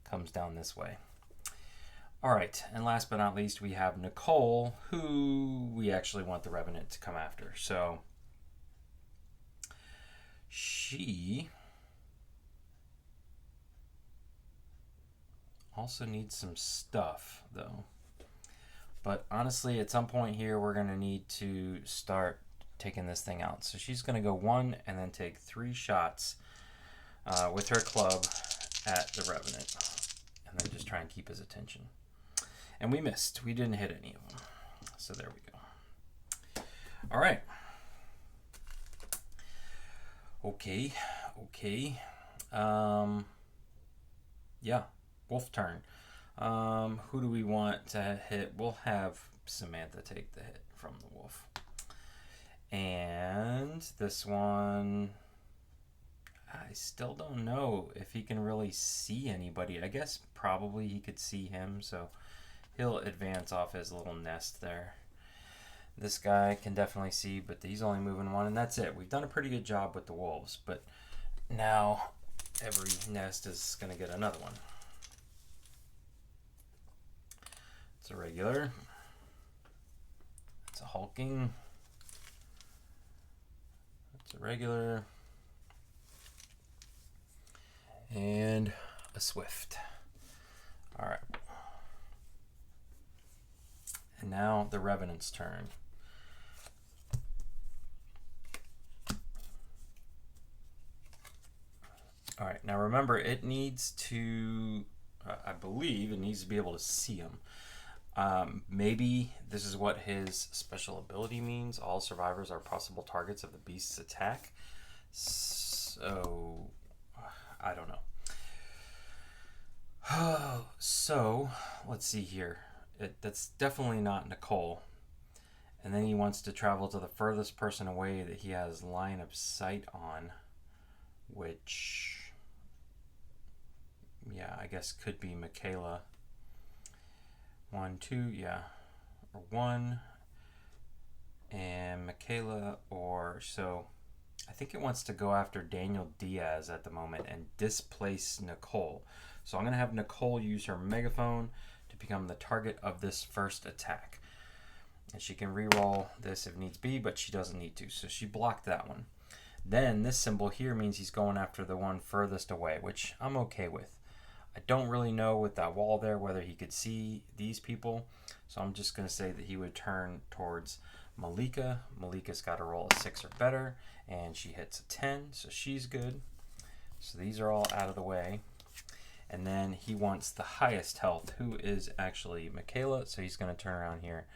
comes down this way. All right, and last but not least, we have Nicole, who we actually want the Revenant to come after. So she also needs some stuff, though. But honestly, at some point here, we're going to need to start taking this thing out. So she's going to go 1 and then take 3 shots with her club at the Revenant. And then just try and keep his attention. And we missed. We didn't hit any of them. So there we go. All right. Okay. Yeah, wolf turn. Who do we want to hit? We'll have Samantha take the hit from the wolf. And this one, I still don't know if he can really see anybody. I guess probably he could see him, so he'll advance off his little nest there. This guy can definitely see, but he's only moving 1, and that's it. We've done a pretty good job with the wolves, but now every nest is going to get another one. It's a regular. It's a hulking. It's a regular. And a swift. All right. And now the Revenant's turn. All right, now remember, it needs to, I believe, it needs to be able to see him. Maybe this is what his special ability means. All survivors are possible targets of the beast's attack. So, I don't know. So, let's see here. That's definitely not Nicole. And then he wants to travel to the furthest person away that he has line of sight on, which, yeah, I guess could be Michaela. 1, 2, yeah, or 1, and Michaela, or so. I think it wants to go after Daniel Diaz at the moment and displace Nicole. So I'm going to have Nicole use her megaphone to become the target of this first attack. And she can reroll this if needs be, but she doesn't need to. So she blocked that one. Then this symbol here means he's going after the one furthest away, which I'm okay with. I don't really know with that wall there whether he could see these people. So I'm just going to say that he would turn towards Malika. Malika's got to roll a 6 or better, and she hits a 10, so she's good. So these are all out of the way. And then he wants the highest health, who is actually Michaela. So he's going to turn around here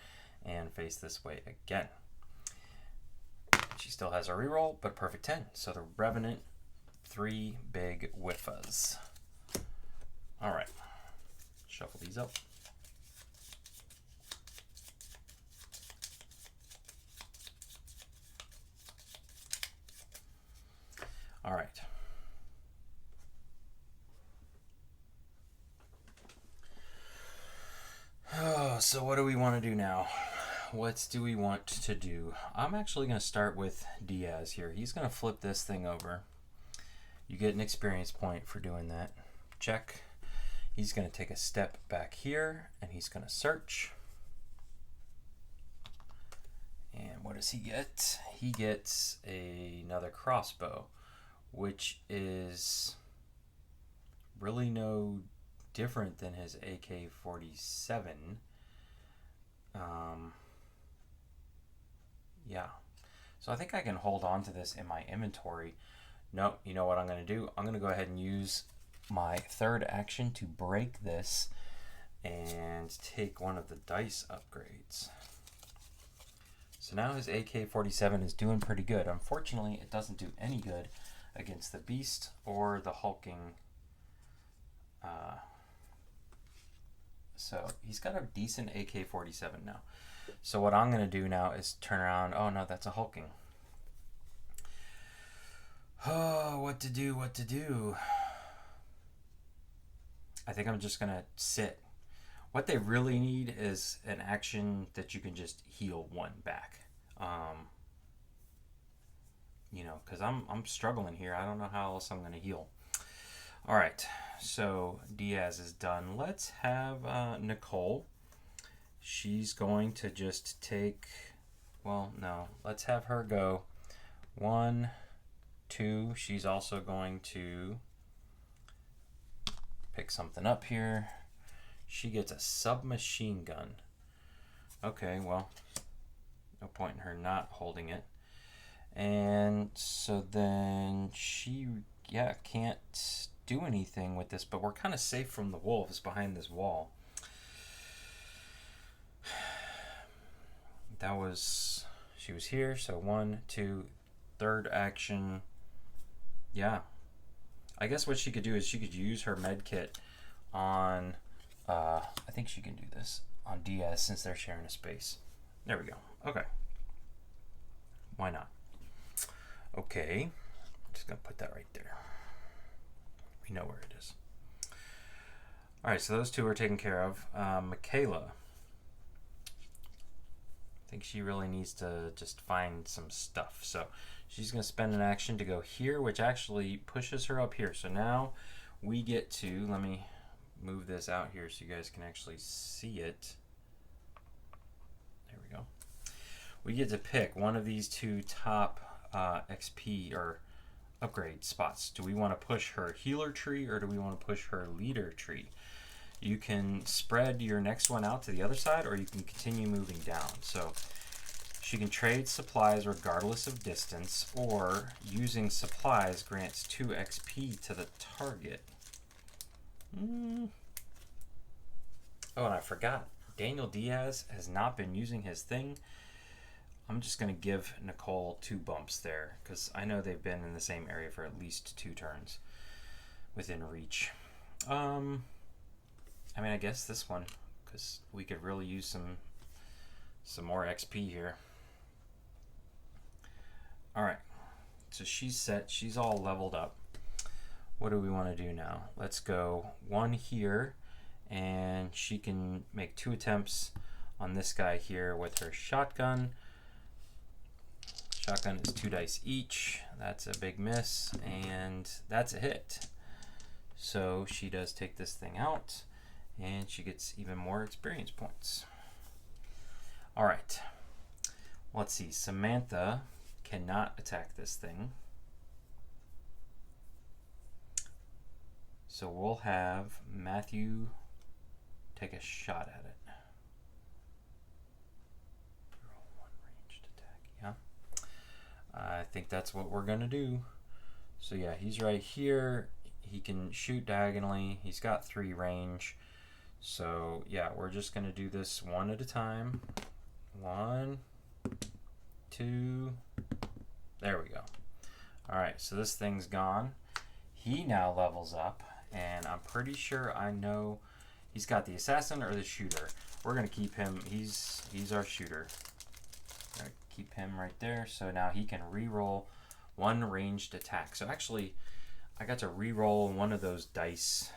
and face this way again. She still has a reroll, but perfect 10. So the Revenant, 3 big whiffas. All right, shuffle these up. All right. Oh, so what do we want to do now? What do we want to do? I'm actually going to start with Diaz here. He's going to flip this thing over. You get an experience point for doing that. Check. He's going to take a step back here, and he's going to search. And what does he get? He gets another crossbow, which is really no different than his AK-47. Yeah. So I think I can hold on to this in my inventory. No, you know what I'm going to do? I'm going to go ahead and use my third action to break this and take one of the dice upgrades. So now his AK-47 is doing pretty good. Unfortunately, it doesn't do any good against the Beast or the hulking. So he's got a decent AK-47 now. So what I'm going to do now is turn around. Oh no, that's a hulking. Oh, what to do, what to do. I think I'm just going to sit. What they really need is an action that you can just heal one back. You know, because I'm struggling here. I don't know how else I'm going to heal. All right, so Diaz is done. Let's have Nicole. She's going to just take, well, no, let's have her go. 1, 2. She's also going to pick something up here. She gets a submachine gun. Okay, well, no point in her not holding it. And so then she, yeah, can't do anything with this, but we're kind of safe from the wolves behind this wall. That was, she was here, so 1, 2, third action. Yeah. I guess what she could do is she could use her med kit on, I think she can do this, on Diaz since they're sharing a space. There we go. Okay. Why not? Okay. I'm just going to put that right there. We know where it is. All right, so those two are taken care of. Michaela. I think she really needs to just find some stuff. So she's going to spend an action to go here, which actually pushes her up here. So now we get to, let me move this out here so you guys can actually see it. There we go. We get to pick one of these two top XP or upgrade spots. Do we want to push her healer tree or do we want to push her leader tree? You can spread your next one out to the other side or you can continue moving down. So she can trade supplies regardless of distance, or using supplies grants 2 XP to the target. Oh, and I forgot. Daniel Diaz has not been using his thing. I'm just going to give Nicole 2 bumps there because I know they've been in the same area for at least 2 turns within reach. I mean, I guess this one, because we could really use some more XP here. All right, so she's set. She's all leveled up. What do we want to do now? Let's go 1 here, and she can make 2 attempts on this guy here with her shotgun. Shotgun is 2 dice each. That's a big miss, and that's a hit. So she does take this thing out, and she gets even more experience points. All right. Let's see. Samantha cannot attack this thing. So we'll have Matthew take a shot at it. Roll one ranged attack. Yeah. I think that's what we're going to do. So yeah, he's right here. He can shoot diagonally. He's got 3 range. So yeah, we're just going to do this one at a time. 1, 2. There we go. All right, so this thing's gone. He now levels up, and I'm pretty sure I know he's got the assassin or the shooter. We're going to keep him. He's our shooter. Gonna keep him right there. So now he can re-roll 1 ranged attack. So actually, I got to re-roll one of those dice.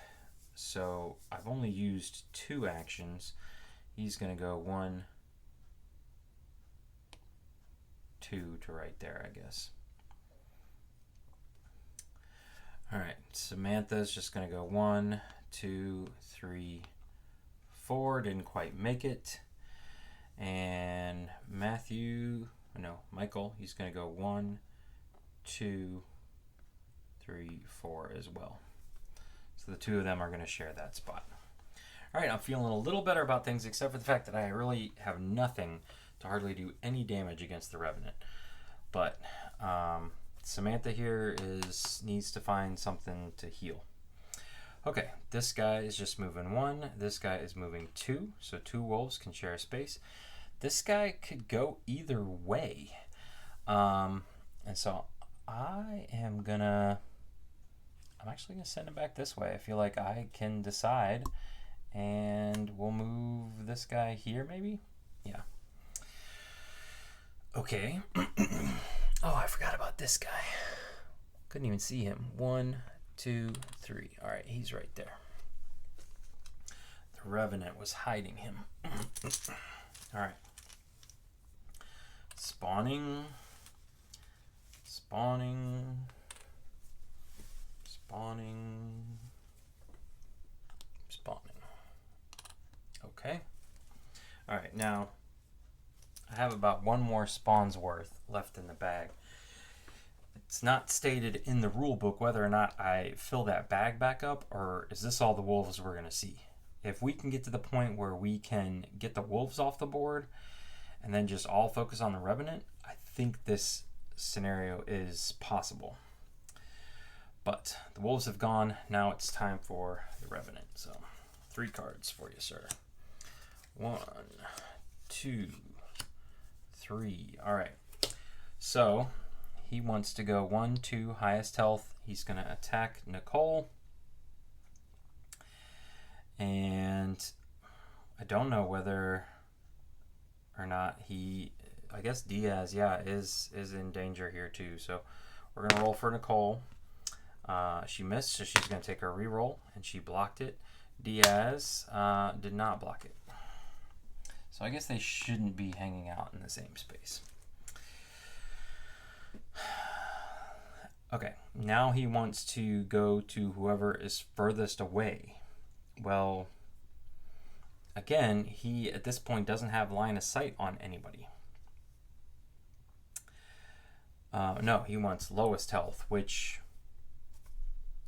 So I've only used 2 actions. He's going to go 1, 2 to right there, I guess. All right, Samantha's just going to go 1, 2, 3, 4. Didn't quite make it. And Michael, he's going to go 1, 2, 3, 4 as well. So the 2 of them are going to share that spot. All right, I'm feeling a little better about things, except for the fact that I really have nothing to hardly do any damage against the Revenant. But Samantha here needs to find something to heal. Okay, this guy is just moving 1. This guy is moving 2. So 2 wolves can share a space. This guy could go either way. And so I'm actually going to send him back this way. I feel like I can decide. And we'll move this guy here, maybe? Yeah. Okay. Oh, I forgot about this guy. Couldn't even see him. 1, 2, 3. All right, he's right there. The Revenant was hiding him. All right. Spawning. Okay. All right, now I have about 1 more spawn's worth left in the bag. It's not stated in the rule book whether or not I fill that bag back up, or is this all the wolves we're going to see. If we can get to the point where we can get the wolves off the board and then just all focus on the Revenant, I think this scenario is possible. But the wolves have gone. Now it's time for the Revenant. So 3 cards for you, sir. 1, 2, 3. All right. So he wants to go 1, 2, highest health. He's going to attack Nicole. And I don't know whether or not I guess Diaz, yeah, is in danger here too. So we're going to roll for Nicole. She missed, so she's going to take her reroll, and she blocked it. Diaz did not block it. So I guess they shouldn't be hanging out in the same space. Okay, now he wants to go to whoever is furthest away. Well, again, he at this point doesn't have line of sight on anybody. No, he wants lowest health, which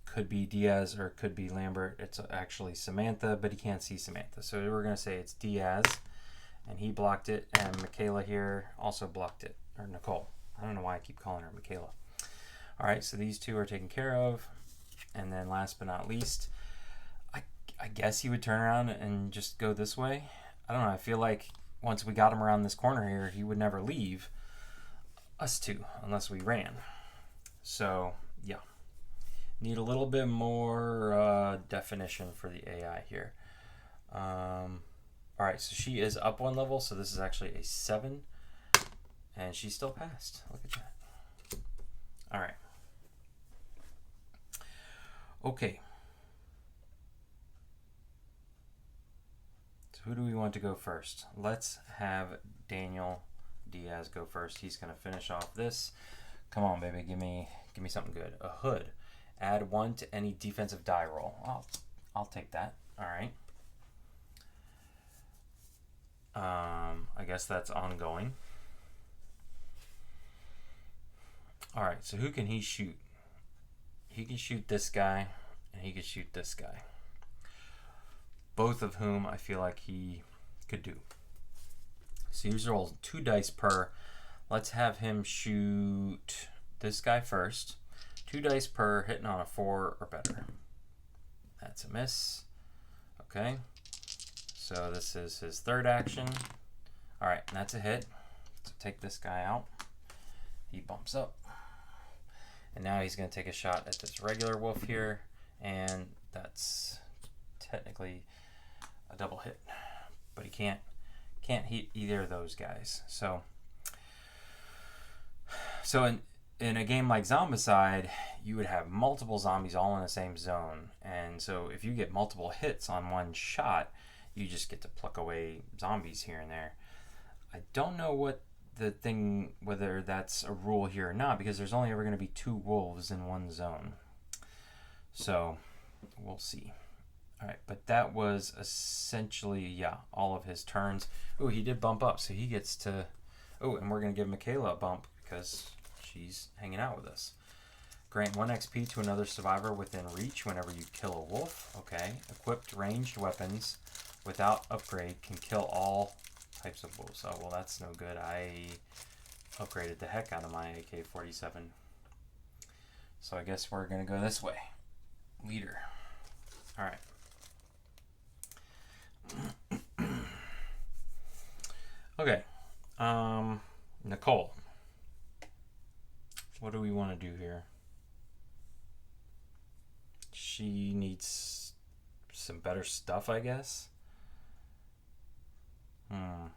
could be Diaz or could be Lambert. It's actually Samantha, but he can't see Samantha. So we're going to say it's Diaz, and he blocked it, and Michaela here also blocked it, or Nicole. I don't know why I keep calling her Michaela. All right, so these 2 are taken care of. And then last but not least, I guess he would turn around and just go this way. I don't know. I feel like once we got him around this corner here, he would never leave us 2 unless we ran. So, yeah. Need a little bit more definition for the AI here. All right, so she is up 1 level, so this is actually a 7. And she still passed. Look at that. All right. Okay. So who do we want to go first? Let's have Daniel Diaz go first. He's going to finish off this. Come on, baby. Give me something good. A hood. Add 1 to any defensive die roll. I'll take that. All right. I guess that's ongoing. All right, so who can he shoot? He can shoot this guy, and he can shoot this guy. Both of whom I feel like he could do. So he's rolls 2 dice per. Let's have him shoot this guy first. 2 dice per, hitting on a 4 or better. That's a miss. Okay. So this is his third action. All right, and that's a hit. So take this guy out. He bumps up. And now he's going to take a shot at this regular wolf here, and that's technically a double hit. But he can't hit either of those guys. So in a game like Zombicide, you would have multiple zombies all in the same zone. And so if you get multiple hits on one shot, you just get to pluck away zombies here and there. I don't know whether that's a rule here or not, because there's only ever going to be 2 wolves in one zone. So we'll see. All right, but that was essentially, all of his turns. Oh, he did bump up, so he gets to... Oh, and we're going to give Michaela a bump because she's hanging out with us. Grant 1 XP to another survivor within reach whenever you kill a wolf. Okay. Equipped ranged weapons without upgrade can kill all types of wolves. Oh, well, that's no good. I upgraded the heck out of my AK-47. So I guess we're going to go this way. Leader. All right. Okay. Nicole. What do we want to do here? She needs some better stuff, I guess. But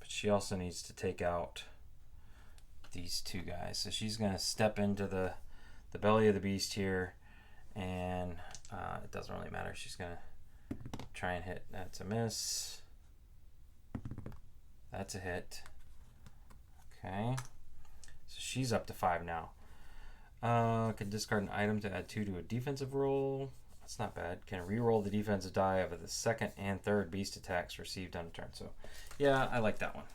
she also needs to take out these 2 guys. So she's going to step into the belly of the beast here, and it doesn't really matter. She's going to try and hit. That's a miss. That's a hit. Okay. So she's up to 5 now. Can discard an item to add 2 to a defensive roll. That's not bad. Can re-roll the defensive die of the second and third beast attacks received on a turn. So, yeah, I like that one.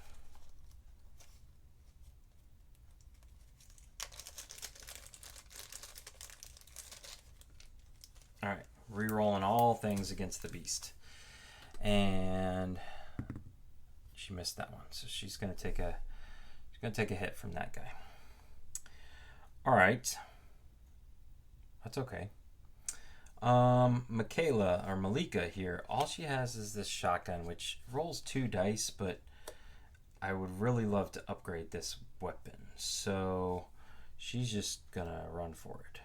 All right, re-rolling all things against the beast, and she missed that one. So she's gonna take a hit from that guy. All right, that's okay. Michaela or Malika here, all she has is this shotgun, which rolls 2 dice, but I would really love to upgrade this weapon. So she's just gonna run for it.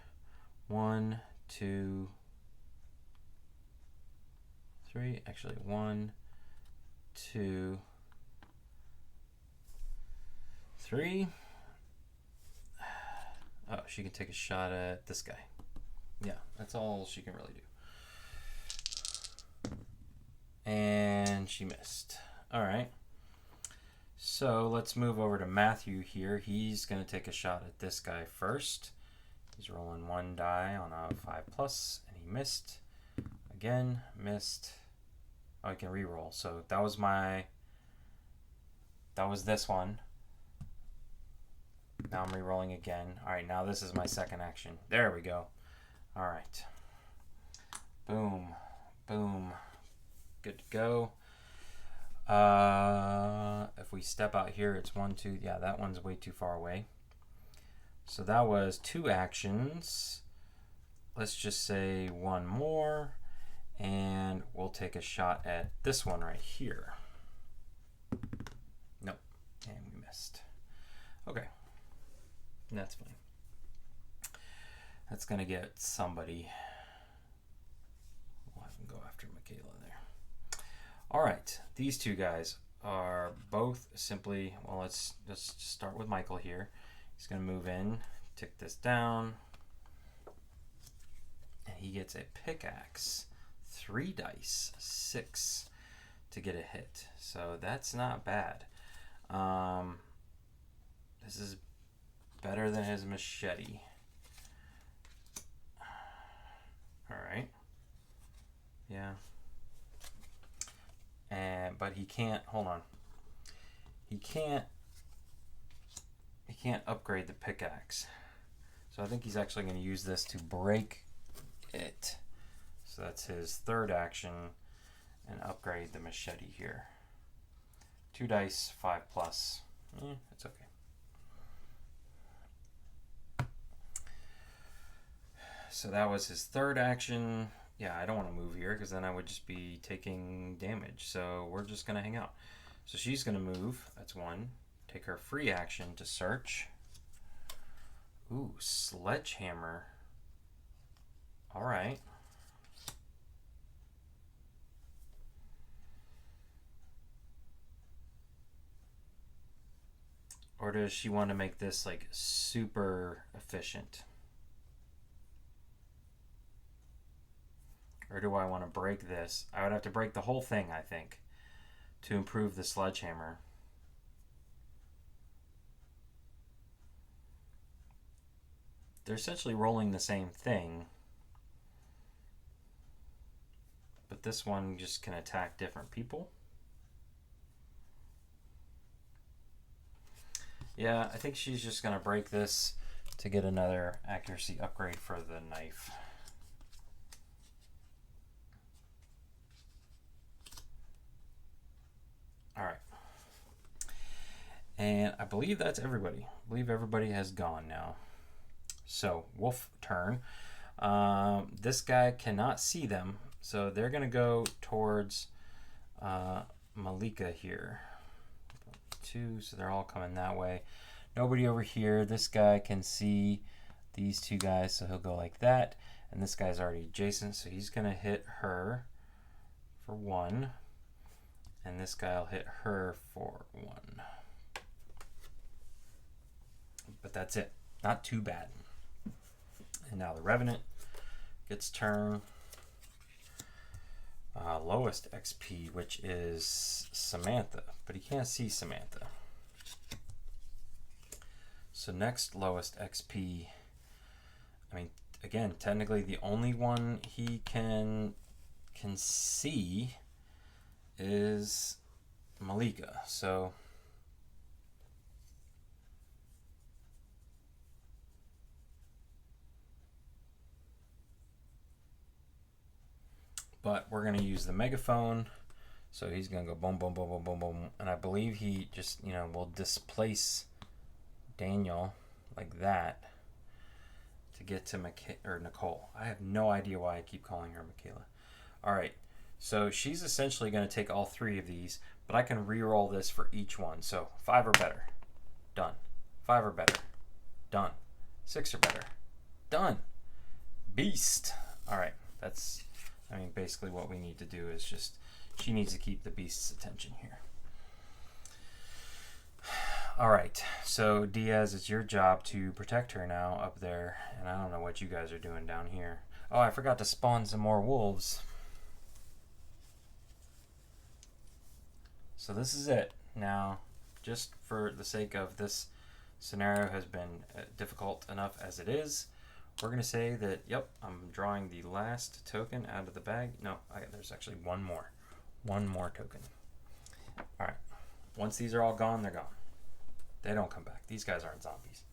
1, 2, 3. Actually, 1, 2, 3. Oh, she can take a shot at this guy. Yeah, that's all she can really do. And she missed. All right. So let's move over to Matthew here. He's going to take a shot at this guy first. He's rolling 1 die on a 5+, and he missed. Again, missed. Oh, I can re-roll. So that was this one. Now I'm re-rolling again. All right, now this is my second action. There we go. All right. Boom. Boom. Good to go. If we step out here, it's 1, 2. Yeah, that one's way too far away. So that was 2 actions. Let's just say 1 more. And we'll take a shot at this one right here. Nope. And we missed. Okay. That's fine. That's going to get somebody. We'll have him go after Michaela there. All right. These 2 guys are both simply, well, let's start with Michael here. He's going to move in, tick this down, and he gets a pickaxe. 3 dice, 6 to get a hit. So that's not bad. This is better than his machete. All right. Yeah. But he can't, hold on. He can't upgrade the pickaxe. So I think he's actually going to use this to break it. So that's his third action, and upgrade the machete here. 2 dice, 5+. It's okay. So that was his third action. Yeah, I don't want to move here because then I would just be taking damage. So we're just going to hang out. So she's going to move. That's 1. Take her free action to search. Ooh, sledgehammer. All right. Or does she want to make this like super efficient? Or do I want to break this? I would have to break the whole thing, I think, to improve the sledgehammer. They're essentially rolling the same thing, but this one just can attack different people. Yeah, I think she's just going to break this to get another accuracy upgrade for the knife. All right. And I believe that's everybody. I believe everybody has gone now. So, wolf turn. This guy cannot see them, so they're going to go towards Malika here. 2, so they're all coming that way. Nobody over here. This guy can see these 2 guys, so he'll go like that. And this guy's already adjacent, so he's going to hit her for 1. And this guy will hit her for 1. But that's it. Not too bad. And now the Revenant gets turn. Lowest XP, which is Samantha, but he can't see Samantha. So next lowest XP, I mean, again, technically the only one he can see is Malika. So but we're going to use the megaphone. So he's going to go boom, boom, boom, boom, boom, boom. And I believe he just, will displace Daniel like that to get to Nicole. I have no idea why I keep calling her Michaela. All right. So she's essentially going to take all 3 of these, but I can re-roll this for each one. So 5 or better. Done. 5 or better. Done. 6 or better. Done. Beast. All right. That's... basically what we need to do is just, she needs to keep the beast's attention here. All right, so Diaz, it's your job to protect her now up there, and I don't know what you guys are doing down here. Oh, I forgot to spawn some more wolves. So this is it. Now, just for the sake of this scenario has been difficult enough as it is, we're going to say that, yep, I'm drawing the last token out of the bag. No, there's actually one more. One more token. All right. Once these are all gone, they're gone. They don't come back. These guys aren't zombies.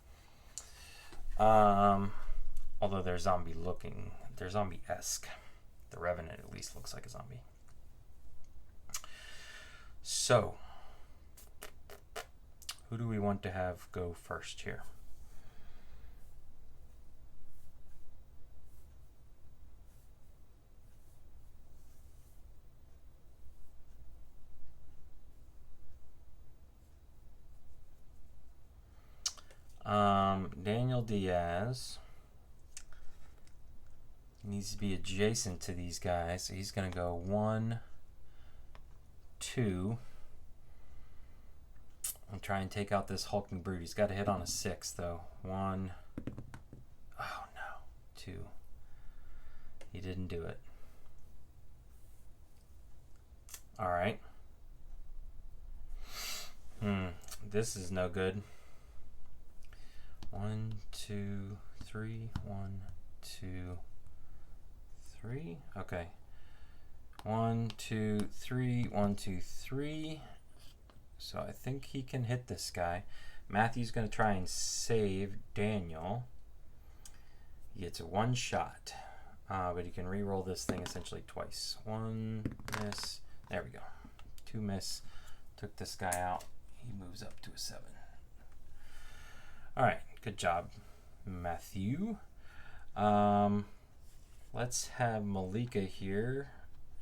Although they're zombie-looking. They're zombie-esque. The Revenant at least looks like a zombie. So, who do we want to have go first here? Daniel Diaz needs to be adjacent to these guys, so he's going to go 1, 2. I'll try and take out this hulking brute. He's got to hit on a 6, though. 1. Oh, no. 2. He didn't do it. All right. This is no good. 1, 2, 3. 1, 2, 3. Okay. 1, 2, 3. 1, 2, 3. So I think he can hit this guy. Matthew's going to try and save Daniel. He gets a 1 shot. But he can re-roll this thing essentially twice. 1 miss. There we go. 2 miss. Took this guy out. He moves up to a 7. Alright, good job, Matthew. Let's have Malika here.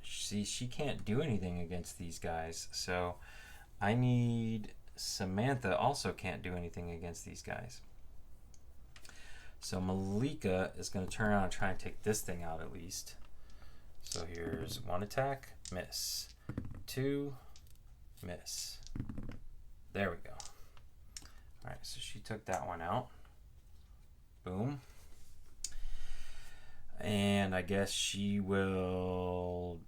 See, she can't do anything against these guys. So I need Samantha also can't do anything against these guys. So Malika is going to turn around and try and take this thing out at least. So here's 1 attack, miss. 2, miss. There we go. Alright, so she took that one out. Boom. And I guess she will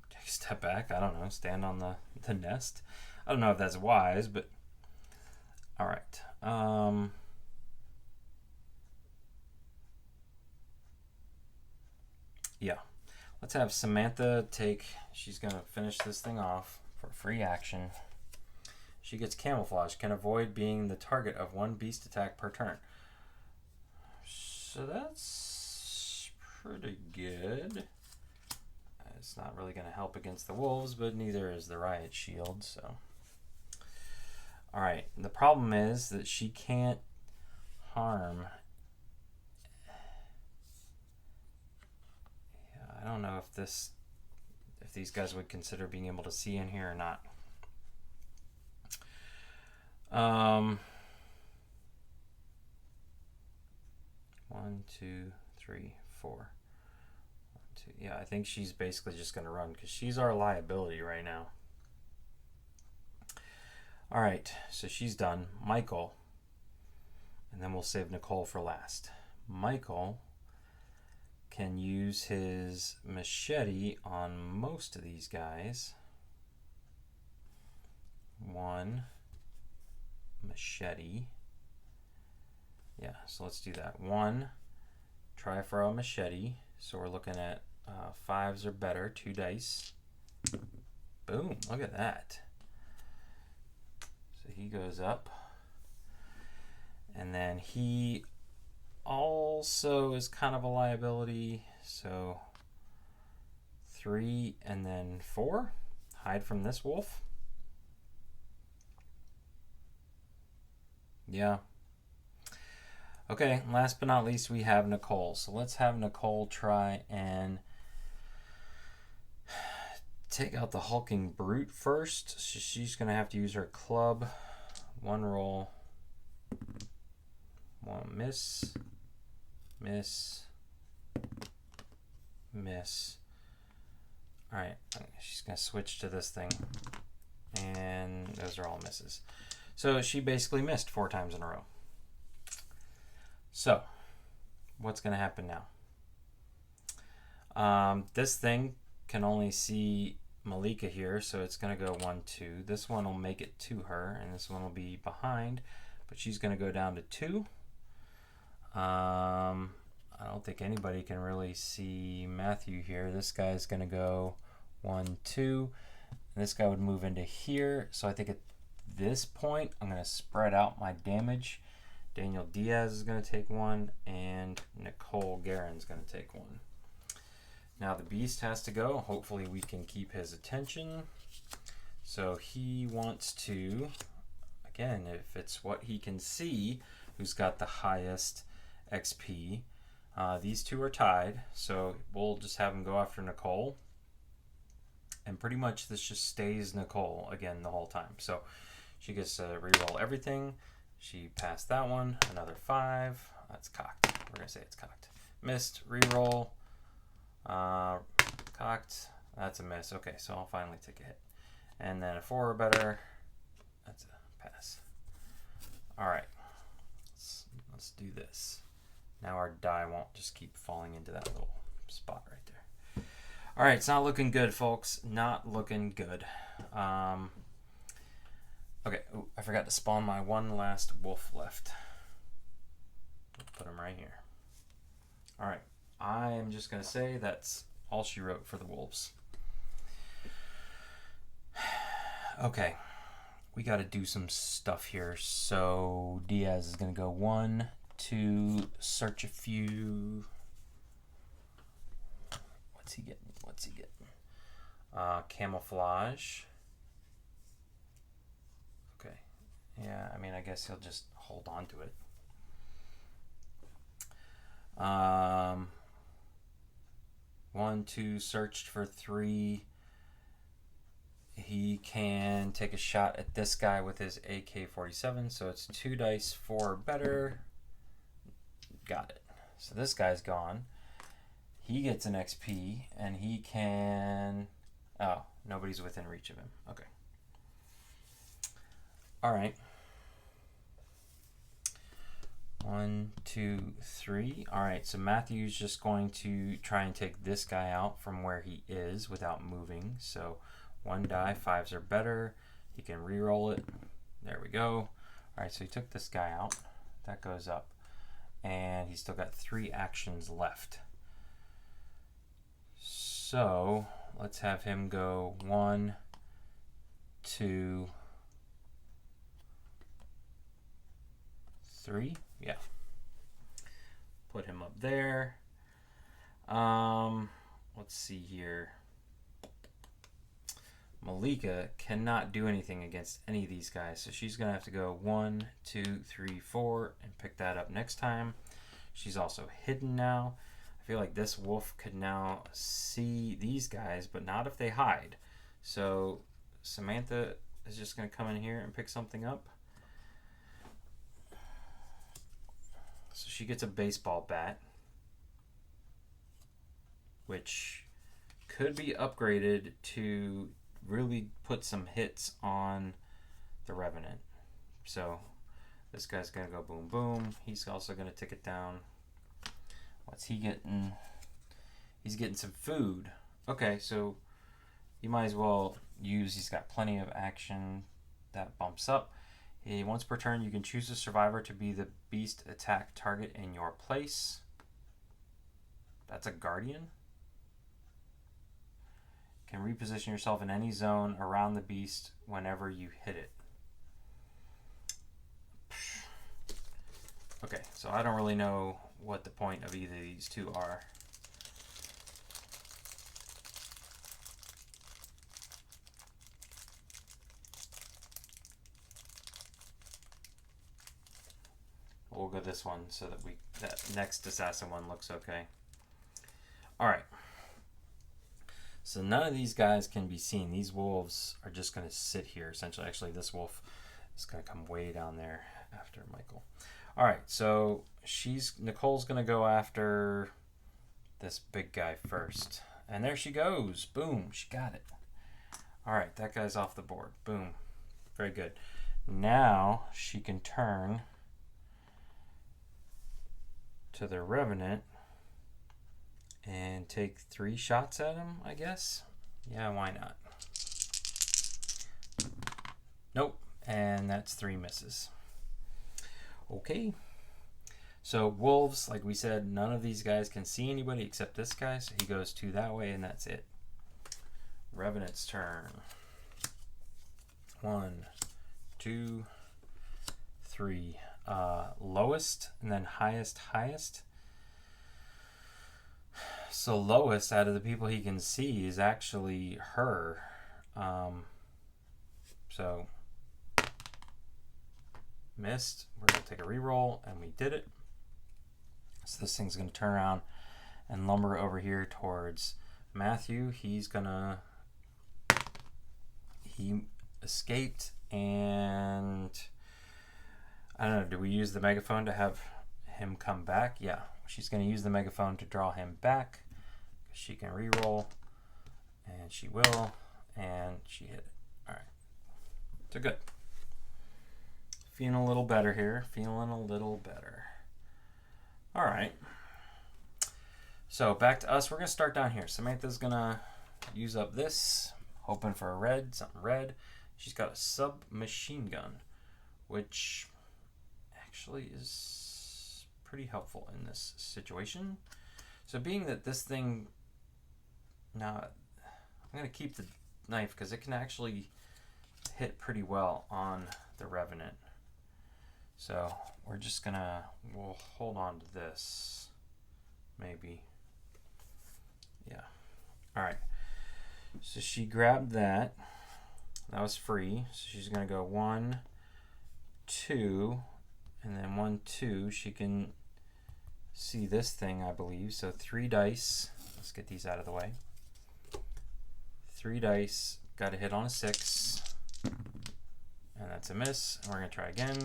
take a step back. I don't know. Stand on the nest. I don't know if that's wise, but alright. Yeah. Let's have Samantha take... She's going to finish this thing off for free action. She gets camouflage, can avoid being the target of 1 beast attack per turn. So that's pretty good. It's not really going to help against the wolves, but neither is the riot shield. So, all right. The problem is that she can't harm. Yeah, I don't know if these guys would consider being able to see in here or not. 1, 2, 3, 4. 1, 2. Yeah, I think she's basically just going to run because she's our liability right now. All right, so she's done. Michael, and then we'll save Nicole for last. Michael can use his machete on most of these guys. 1 machete. Yeah, so let's do that. 1, try for a machete. So we're looking at 5s or better, 2 dice. Boom, look at that. So he goes up. And then he also is kind of a liability. So 3 and then 4. Hide from this wolf. Yeah. Okay, last but not least, we have Nicole. So let's have Nicole try and take out the hulking brute first. So she's going to have to use her club. 1 roll. 1 miss. Miss. Miss. Alright, she's going to switch to this thing. And those are all misses. So she basically missed 4 times in a row. So, what's going to happen now? This thing can only see Malika here, so it's going to go 1, 2. This one will make it to her, and this one will be behind, but she's going to go down to 2. I don't think anybody can really see Matthew here. This guy's going to go 1, 2. And this guy would move into here, so I think at this point, I'm going to spread out my damage. Daniel Diaz is going to take 1, and Nicole Guerin's going to take 1. Now the beast has to go. Hopefully we can keep his attention. So he wants to, again, if it's what he can see, who's got the highest XP. These two are tied, so we'll just have him go after Nicole. And pretty much this just stays Nicole again the whole time. So she gets to reroll everything. She passed that one. Another 5. That's cocked. We're going to say it's cocked. Missed. Reroll. Cocked. That's a miss. Okay, so I'll finally take a hit. And then a 4 or better. That's a pass. Alright. Let's do this. Now our die won't just keep falling into that little spot right there. Alright, it's not looking good, folks. Not looking good. Okay, ooh, I forgot to spawn my one last wolf left. Put him right here. All right. I am just going to say that's all she wrote for the Wolves. Okay. We got to do some stuff here. So Diaz is going to go 1, 2, search a few. What's he getting? Camouflage. Okay. Yeah, I mean, I guess he'll just hold on to it. 1, 2, searched for 3. He can take a shot at this guy with his AK-47, so it's 2 dice, 4 better. Got it. So this guy's gone. He gets an XP, and he can... Oh, nobody's within reach of him. Okay. All right. 1, 2, 3. All right, so Matthew's just going to try and take this guy out from where he is without moving. So 1 die, 5s are better. He can re-roll it. There we go. All right, so he took this guy out. That goes up. And he's still got 3 actions left. So let's have him go 1, 2, 3. Yeah. Put him up there. Let's see here. Malika cannot do anything against any of these guys, so she's gonna have to go 1, 2, 3, 4 and pick that up next time. She's also hidden now. I feel like this wolf could now see these guys, but not if they hide. So Samantha is just gonna come in here and pick something up. So she gets a baseball bat, which could be upgraded to really put some hits on the Revenant. So this guy's going to go boom, boom. He's also going to tick it down. What's he getting? He's getting some food. Okay, so you might as well use, he's got plenty of action. That bumps up. Once per turn, you can choose a survivor to be the beast attack target in your place. That's a guardian. Can reposition yourself in any zone around the beast whenever you hit it. Okay, so I don't really know what the point of either of these two are. We'll go this one so that that next assassin one looks okay. All right. So none of these guys can be seen. These wolves are just going to sit here, essentially. Actually, this wolf is going to come way down there after Michael. All right, so Nicole's going to go after this big guy first. And there she goes. Boom, she got it. All right, that guy's off the board. Boom. Very good. Now she can turn to the Revenant and take 3 shots at him, I guess. Yeah, why not? Nope, and that's 3 misses. Okay. So wolves, like we said, none of these guys can see anybody except this guy, so he goes 2 that way, and that's it. Revenant's turn. 1, 2, 3. Lowest and then highest. So lowest out of the people he can see is actually her. So missed. We're going to take a reroll, and we did it. So this thing's going to turn around and lumber over here towards Matthew. He escaped, and I don't know, do we use the megaphone to have him come back? Yeah, she's going to use the megaphone to draw him back. She can re-roll, and she will, and she hit it. All right, so good. Feeling a little better here. All right. So back to us. We're going to start down here. Samantha's going to use up this, hoping for a red, something red. She's got a submachine gun, which actually is pretty helpful in this situation. So being that this thing, now I'm going to keep the knife because it can actually hit pretty well on the Revenant. So we're just gonna, we'll hold on to this, maybe. Yeah. All right. So she grabbed that. That was free. So she's gonna go 1, 2, and then 1, 2. She can see this thing, I believe. So 3 dice. Let's get these out of the way. 3 dice. Got to hit on a 6. And that's a miss. And we're gonna try again.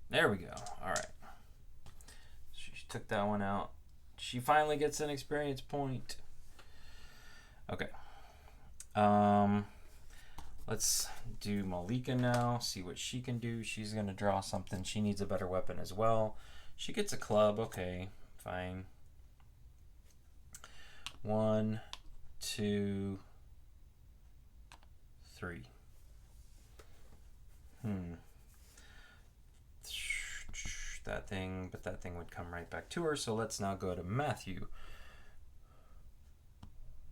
There we go. All right. She took that one out. She finally gets an experience point. Okay. Let's do Malika now. See what she can do. She's gonna draw something. She needs a better weapon as well. She gets a club. Okay, fine. 1, 2, 3. That thing, but that thing would come right back to her. So let's now go to Matthew.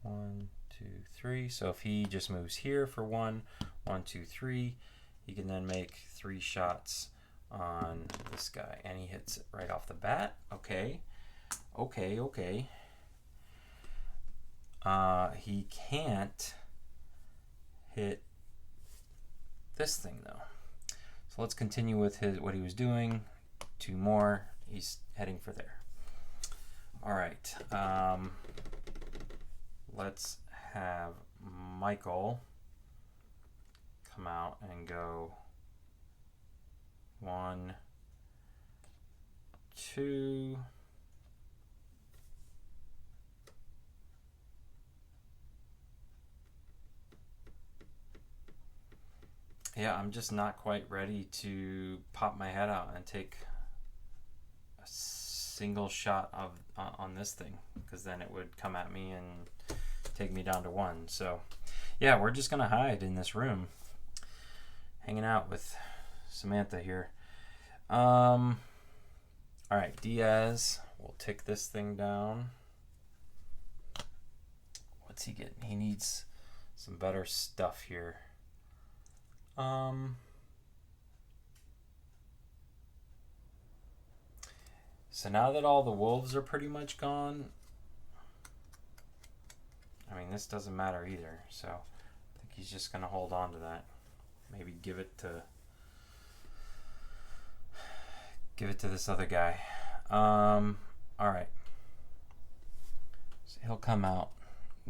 1, 2, 3. So if he just moves here for 1, 1, 2, 3, he can then make 3 shots on this guy, and he hits it right off the bat. Okay. He can't hit this thing though. So let's continue with what he was doing. 2 more. He's heading for there. All right. Let's have Michael come out and go 1, 2. Yeah, I'm just not quite ready to pop my head out and take a single shot on this thing, because then it would come at me and take me down to 1. So yeah, we're just gonna hide in this room, hanging out with Samantha here. All right, Diaz, we'll take this thing down. What's he getting? He needs some better stuff here. So now that all the wolves are pretty much gone, I mean, this doesn't matter either. So I think he's just gonna hold on to that. Maybe give it to this other guy. All right. So he'll come out,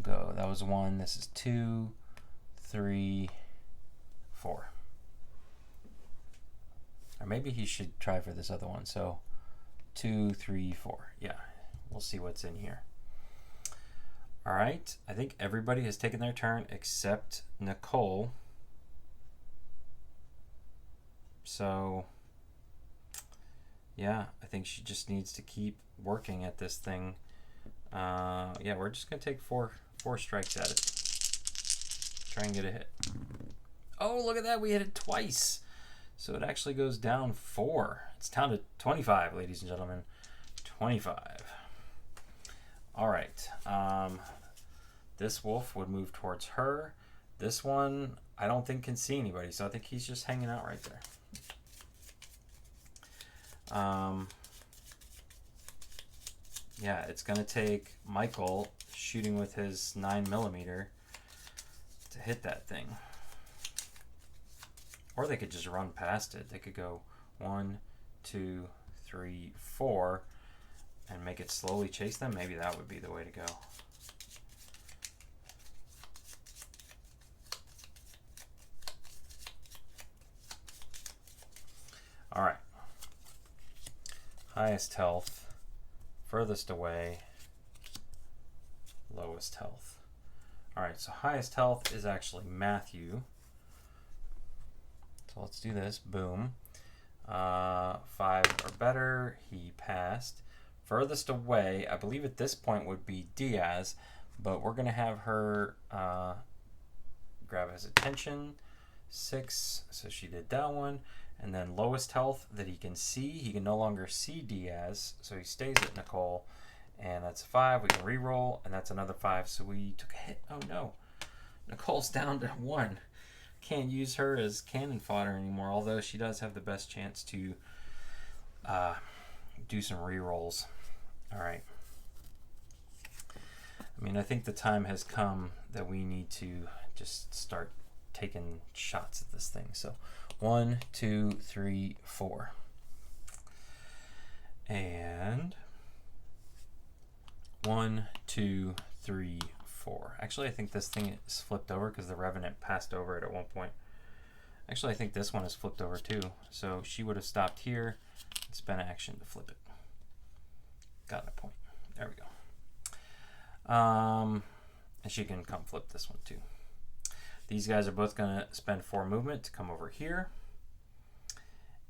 go. That was 1. This is 2, 3, 4. Or maybe he should try for this other one. So 2, 3, 4. Yeah, we'll see what's in here. All right, I think everybody has taken their turn except Nicole. So yeah, I think she just needs to keep working at this thing. Yeah, we're just gonna take four strikes at it. Try and get a hit. Oh, look at that, we hit it twice. So it actually goes down 4. It's down to 25, ladies and gentlemen. 25. All right. This wolf would move towards her. This one, I don't think can see anybody, so I think he's just hanging out right there. Yeah, it's going to take Michael shooting with his 9mm to hit that thing. Or they could just run past it. They could go 1, 2, 3, 4 and make it slowly chase them. Maybe that would be the way to go. All right. Highest health, furthest away, lowest health. All right, so highest health is actually Matthew. So let's do this. Boom. 5 or better. He passed. Furthest away, I believe at this point would be Diaz, but we're going to have her grab his attention. 6, so she did that one. And then lowest health that he can see. He can no longer see Diaz, so he stays at Nicole. And that's 5. We can re-roll, and that's another 5. So we took a hit. Oh, no. Nicole's down to 1. Can't use her as cannon fodder anymore, although she does have the best chance to do some re-rolls. All right. I mean, I think the time has come that we need to just start taking shots at this thing. So 1, 2, 3, 4. And 1, 2, 3, 4. Actually, I think this thing is flipped over because the Revenant passed over it at one point. Actually, I think this one is flipped over too. So she would have stopped here and spent action to flip it. Got a point. There we go. And she can come flip this one too. These guys are both going to spend 4 movement to come over here.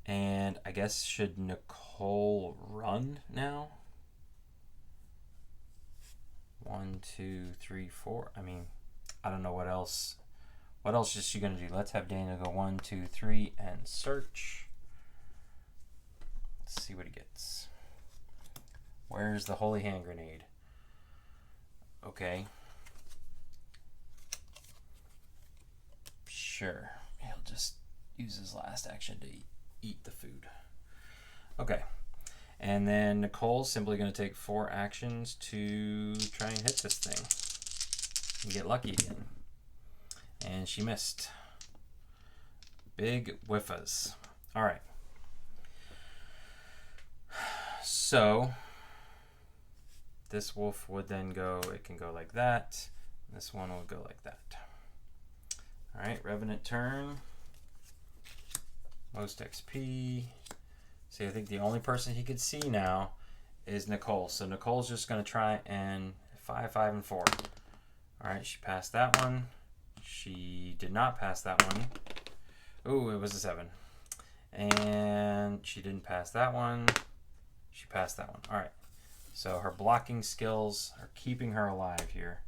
And I guess should Nicole run now? 1, 2, 3, 4. I mean, I don't know what else. What else is she going to do? Let's have Daniel go 1, 2, 3 and search. Let's see what he gets. Where's the Holy Hand Grenade? Okay. Sure. He'll just use his last action to eat the food. Okay. And then Nicole's simply going to take 4 actions to try and hit this thing and get lucky again. And she missed. Big whiffas. All right. So this wolf would then go, it can go like that. This one will go like that. All right, Revenant turn. Most XP. See, I think the only person he could see now is Nicole. So Nicole's just going to try and 5, 5, and 4. All right, she passed that one. She did not pass that one. Ooh, it was a 7. And she didn't pass that one. She passed that one. All right. So her blocking skills are keeping her alive here.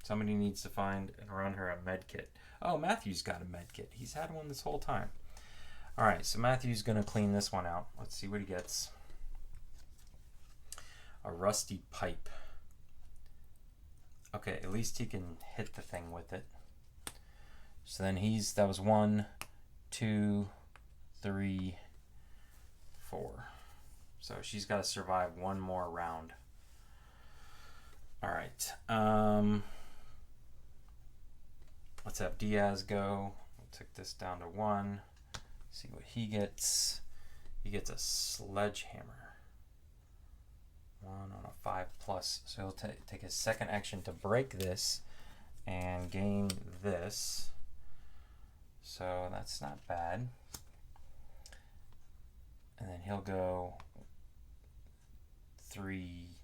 Somebody needs to find and run her a med kit. Oh, Matthew's got a med kit. He's had one this whole time. All right, so Matthew's going to clean this one out. Let's see what he gets. A rusty pipe. Okay, at least he can hit the thing with it. So then that was 1, 2, 3, 4. So she's got to survive one more round. All right. Let's have Diaz go. We'll take this down to 1. See what he gets. He gets a sledgehammer. 1 on a 5+. So he'll take his second action to break this and gain this. So that's not bad. And then he'll go 3,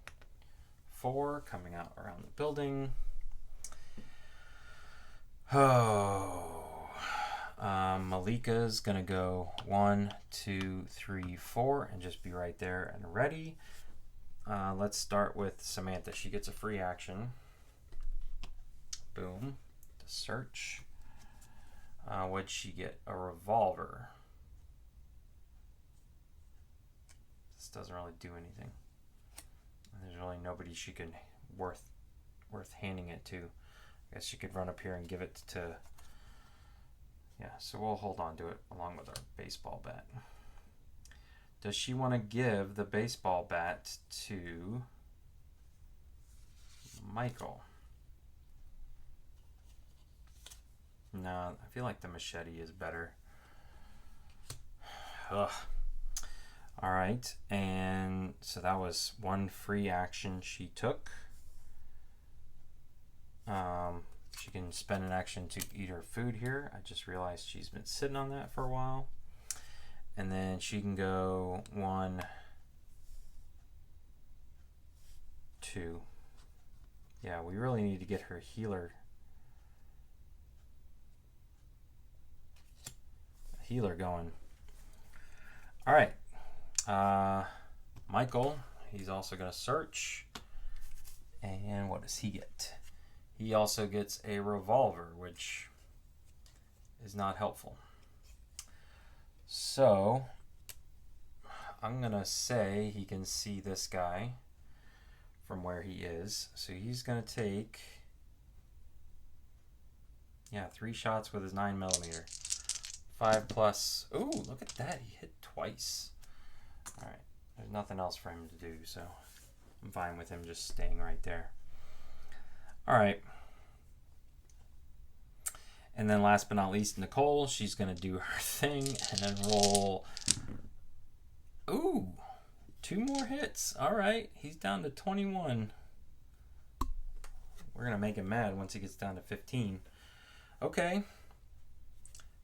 4, coming out around the building. Malika's gonna go 1, 2, 3, 4, and just be right there and ready. Let's start with Samantha. She gets a free action. Boom. To search. What'd she get? A revolver. This doesn't really do anything. There's really nobody she could worth handing it to. I guess she could run up here and give it to. Yeah, so we'll hold on to it along with our baseball bat. Does she want to give the baseball bat to Michael? No, I feel like the machete is better. Ugh. All right, and so that was 1 free action she took. She can spend an action to eat her food here. I just realized she's been sitting on that for a while. And then she can go 1, 2. Yeah, we really need to get her healer going. All right. Michael, he's also going to search. And what does he get? He also gets a revolver, which is not helpful. So I'm going to say he can see this guy from where he is. So he's going to take, 3 shots with his 9mm. 5 plus. Ooh, look at that. He hit twice. All right. There's nothing else for him to do, so I'm fine with him just staying right there. All right. And then last but not least, Nicole. She's going to do her thing and then roll. Ooh, 2 more hits. All right. He's down to 21. We're going to make him mad once he gets down to 15. Okay.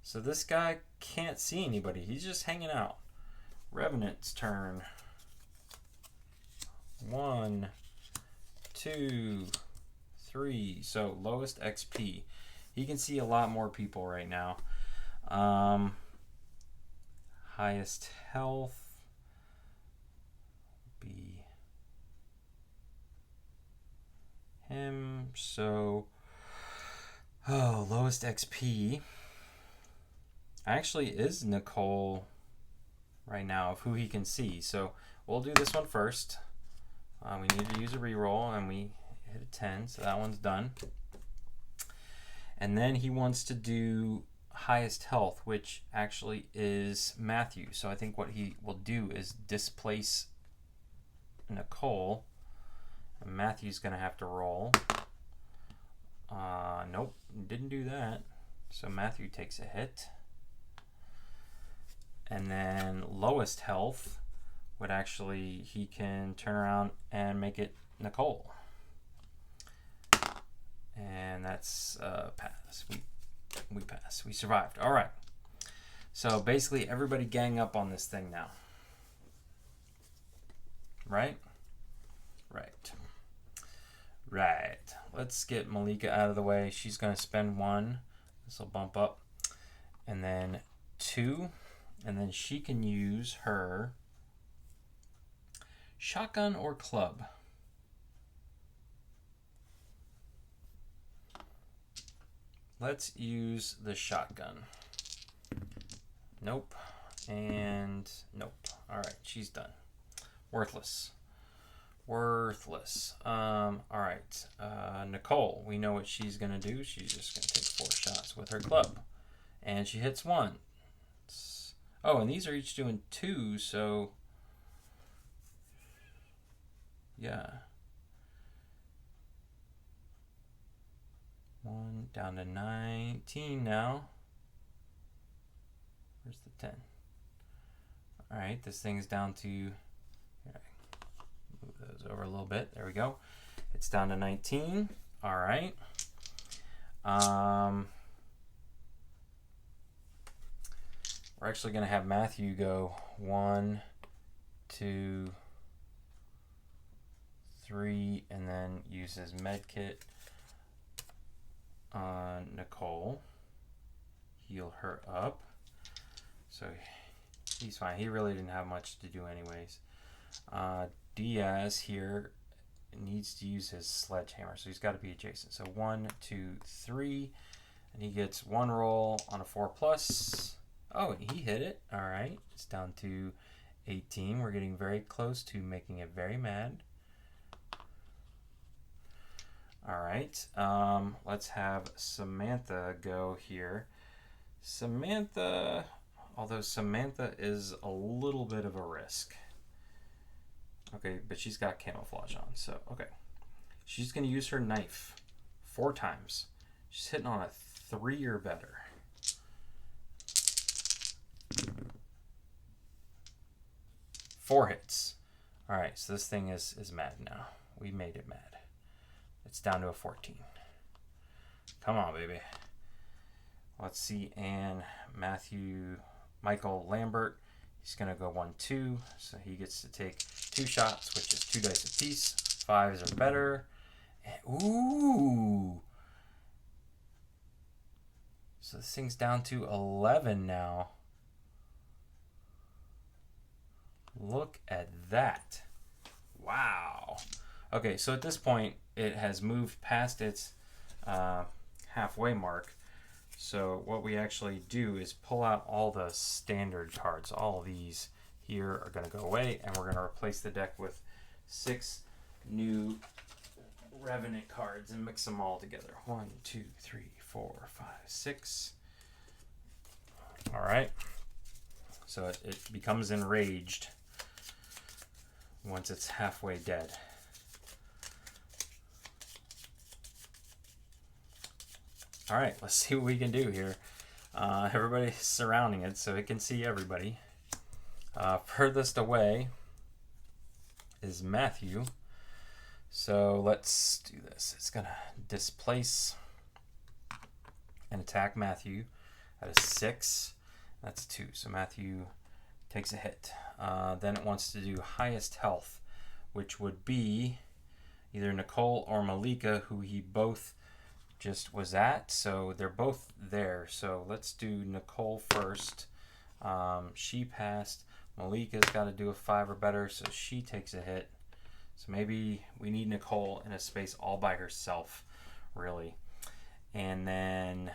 So this guy can't see anybody. He's just hanging out. Revenant's turn. 1, 2, 3. So lowest XP. He can see a lot more people right now. Highest health be him. So, lowest XP actually is Nicole right now of who he can see. So we'll do this one first. We need to use a reroll, and we hit a 10, so that one's done. And then he wants to do highest health, which actually is Matthew. So I think what he will do is displace Nicole. And Matthew's going to have to roll. Nope, didn't do that. So Matthew takes a hit. And then lowest health would actually, he can turn around and make it Nicole. And that's pass. We pass. We survived. All right. So basically everybody gang up on this thing now. Right? Right. Right. Let's get Malika out of the way. She's going to spend 1. This will bump up. And then 2. And then she can use her shotgun or club. Let's use the shotgun. Nope. And nope. All right, she's done. Worthless. Worthless. All right. Nicole, we know what she's going to do. She's just going to take 4 shots with her club. And she hits 1. Oh, and these are each doing 2, so yeah. 1 down to 19 now. Where's the 10? All right, this thing's down to, move those over a little bit. There we go. It's down to 19. All right. We're actually going to have Matthew go 1, 2, 3, and then use his med kit on Nicole. Heal her up. So he's fine. He really didn't have much to do anyways. Diaz here needs to use his sledgehammer, so he's got to be adjacent. So 1, 2, 3, and he gets 1 roll on a 4+. Oh, and he hit it. All right, it's down to 18. We're getting very close to making it very mad. All right, let's have Samantha go here. Samantha, although Samantha is a little bit of a risk. Okay, but she's got camouflage on, so okay. She's going to use her knife 4 times. She's hitting on a 3 or better. Four hits. All right, so this thing is mad now. We made it mad. It's down to a 14. Come on, baby. Let's see, and Michael Lambert, he's going to go 1, 2, so he gets to take 2 shots, which is 2 dice apiece. 5s are better. And, ooh! So this thing's down to 11 now. Look at that. Wow. Okay, so at this point, it has moved past its halfway mark. So what we actually do is pull out all the standard cards. All these here are going to go away, and we're going to replace the deck with 6 new Revenant cards and mix them all together. 1, 2, 3, 4, 5, 6. All right. So it becomes enraged once it's halfway dead. All right, let's see what we can do here. Everybody's surrounding it so it can see everybody. Furthest away is Matthew. So let's do this. It's going to displace and attack Matthew at a 6. That's 2. So Matthew takes a hit. Then it wants to do highest health, which would be either Nicole or Malika, who he both just was at. So they're both there. So let's do Nicole first. She passed. Malika's got to do a 5 or better, so she takes a hit. So maybe we need Nicole in a space all by herself, really. And then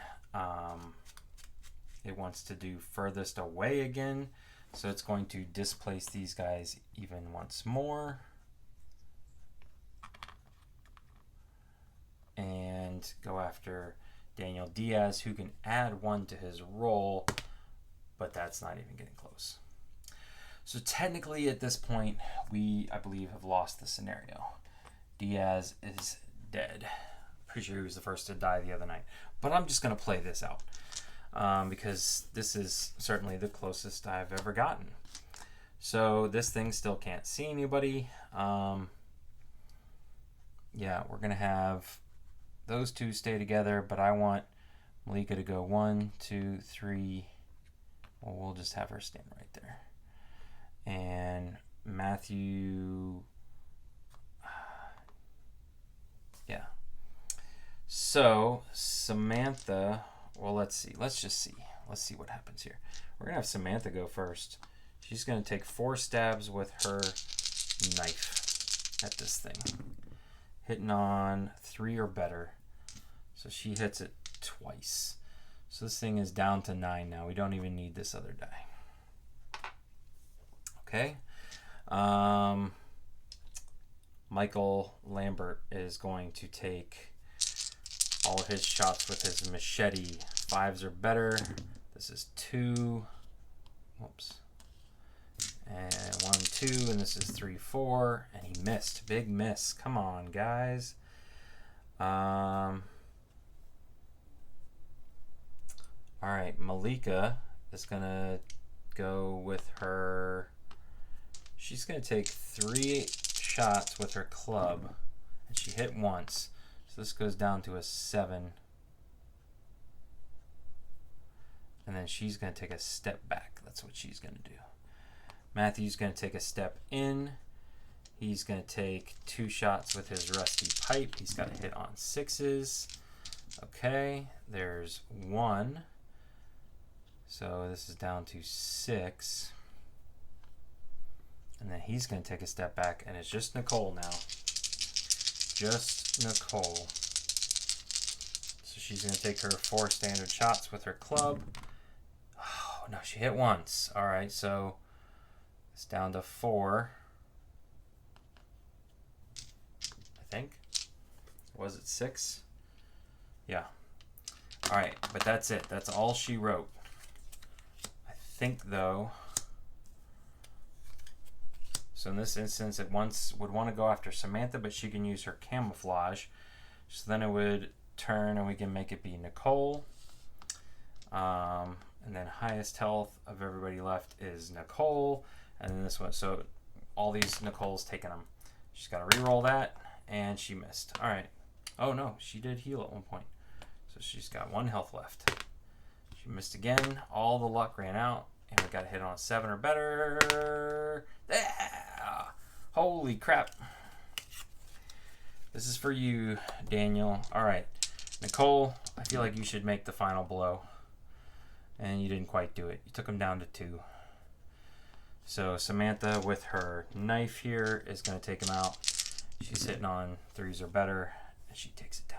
it wants to do furthest away again. So it's going to displace these guys even once more. And go after Daniel Diaz, who can add 1 to his roll, but that's not even getting close. So technically at this point, I believe, have lost the scenario. Diaz is dead. Pretty sure he was the first to die the other night. But I'm just going to play this out because this is certainly the closest I've ever gotten. So this thing still can't see anybody. Yeah, we're going to have those two stay together, but I want Malika to go 1, 2, 3. Well, we'll just have her stand right there. And Matthew, yeah. So Samantha, well, let's see. Let's just see. Let's see what happens here. We're going to have Samantha go first. She's going to take 4 stabs with her knife at this thing. Hitting on 3 or better. So she hits it twice. So this thing is down to 9 now. We don't even need this other die. Okay. Michael Lambert is going to take all of his shots with his machete. 5s or better. This is 2. Whoops. And 1, 2, and this is 3, 4, and he missed. Big miss. Come on, guys. All right, Malika is gonna go with her. She's gonna take 3 shots with her club, and she hit once. So this goes down to a 7. And then she's gonna take a step back. That's what she's gonna do. Matthew's going to take a step in. He's going to take 2 shots with his rusty pipe. He's got to hit on 6s. Okay, there's 1. So this is down to 6. And then he's going to take a step back, and it's just Nicole now. Just Nicole. So she's going to take her 4 standard shots with her club. Oh, no, she hit once. All right, so it's down to 4. I think. Was it 6? Yeah. All right, but that's it. That's all she wrote. I think, though. So in this instance, it would want to go after Samantha, but she can use her camouflage. So then it would turn, and we can make it be Nicole. And then highest health of everybody left is Nicole. And then this one, so all these Nicole's taking them. She's got to re-roll that, and she missed. All right. Oh, no, she did heal at one point. So she's got 1 health left. She missed again. All the luck ran out, and we got to hit on 7 or better. Yeah! Holy crap. This is for you, Daniel. All right. Nicole, I feel like you should make the final blow. And you didn't quite do it. You took him down to 2. So Samantha with her knife here is going to take him out. She's hitting on 3s or better, and she takes it down.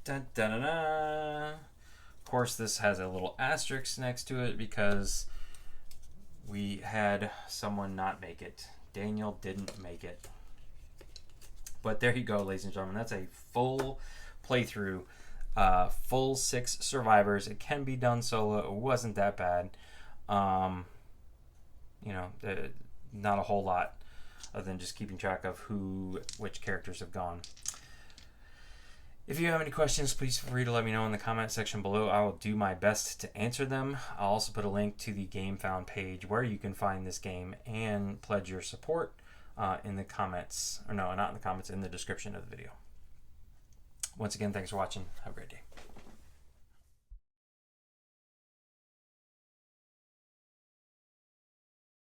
Dun, dun, dun, dun. Of course, this has a little asterisk next to it because we had someone not make it. Daniel didn't make it. But there you go, ladies and gentlemen. That's a full playthrough. Full 6 survivors. It can be done solo. It wasn't that bad. Not a whole lot other than just keeping track of which characters have gone. If you have any questions, please feel free to let me know in the comment section below. I will do my best to answer them. I'll also put a link to the Game Found page where you can find this game and pledge your support in the comments. Or no, not in the comments, in the description of the video. Once again, thanks for watching. Have a great day.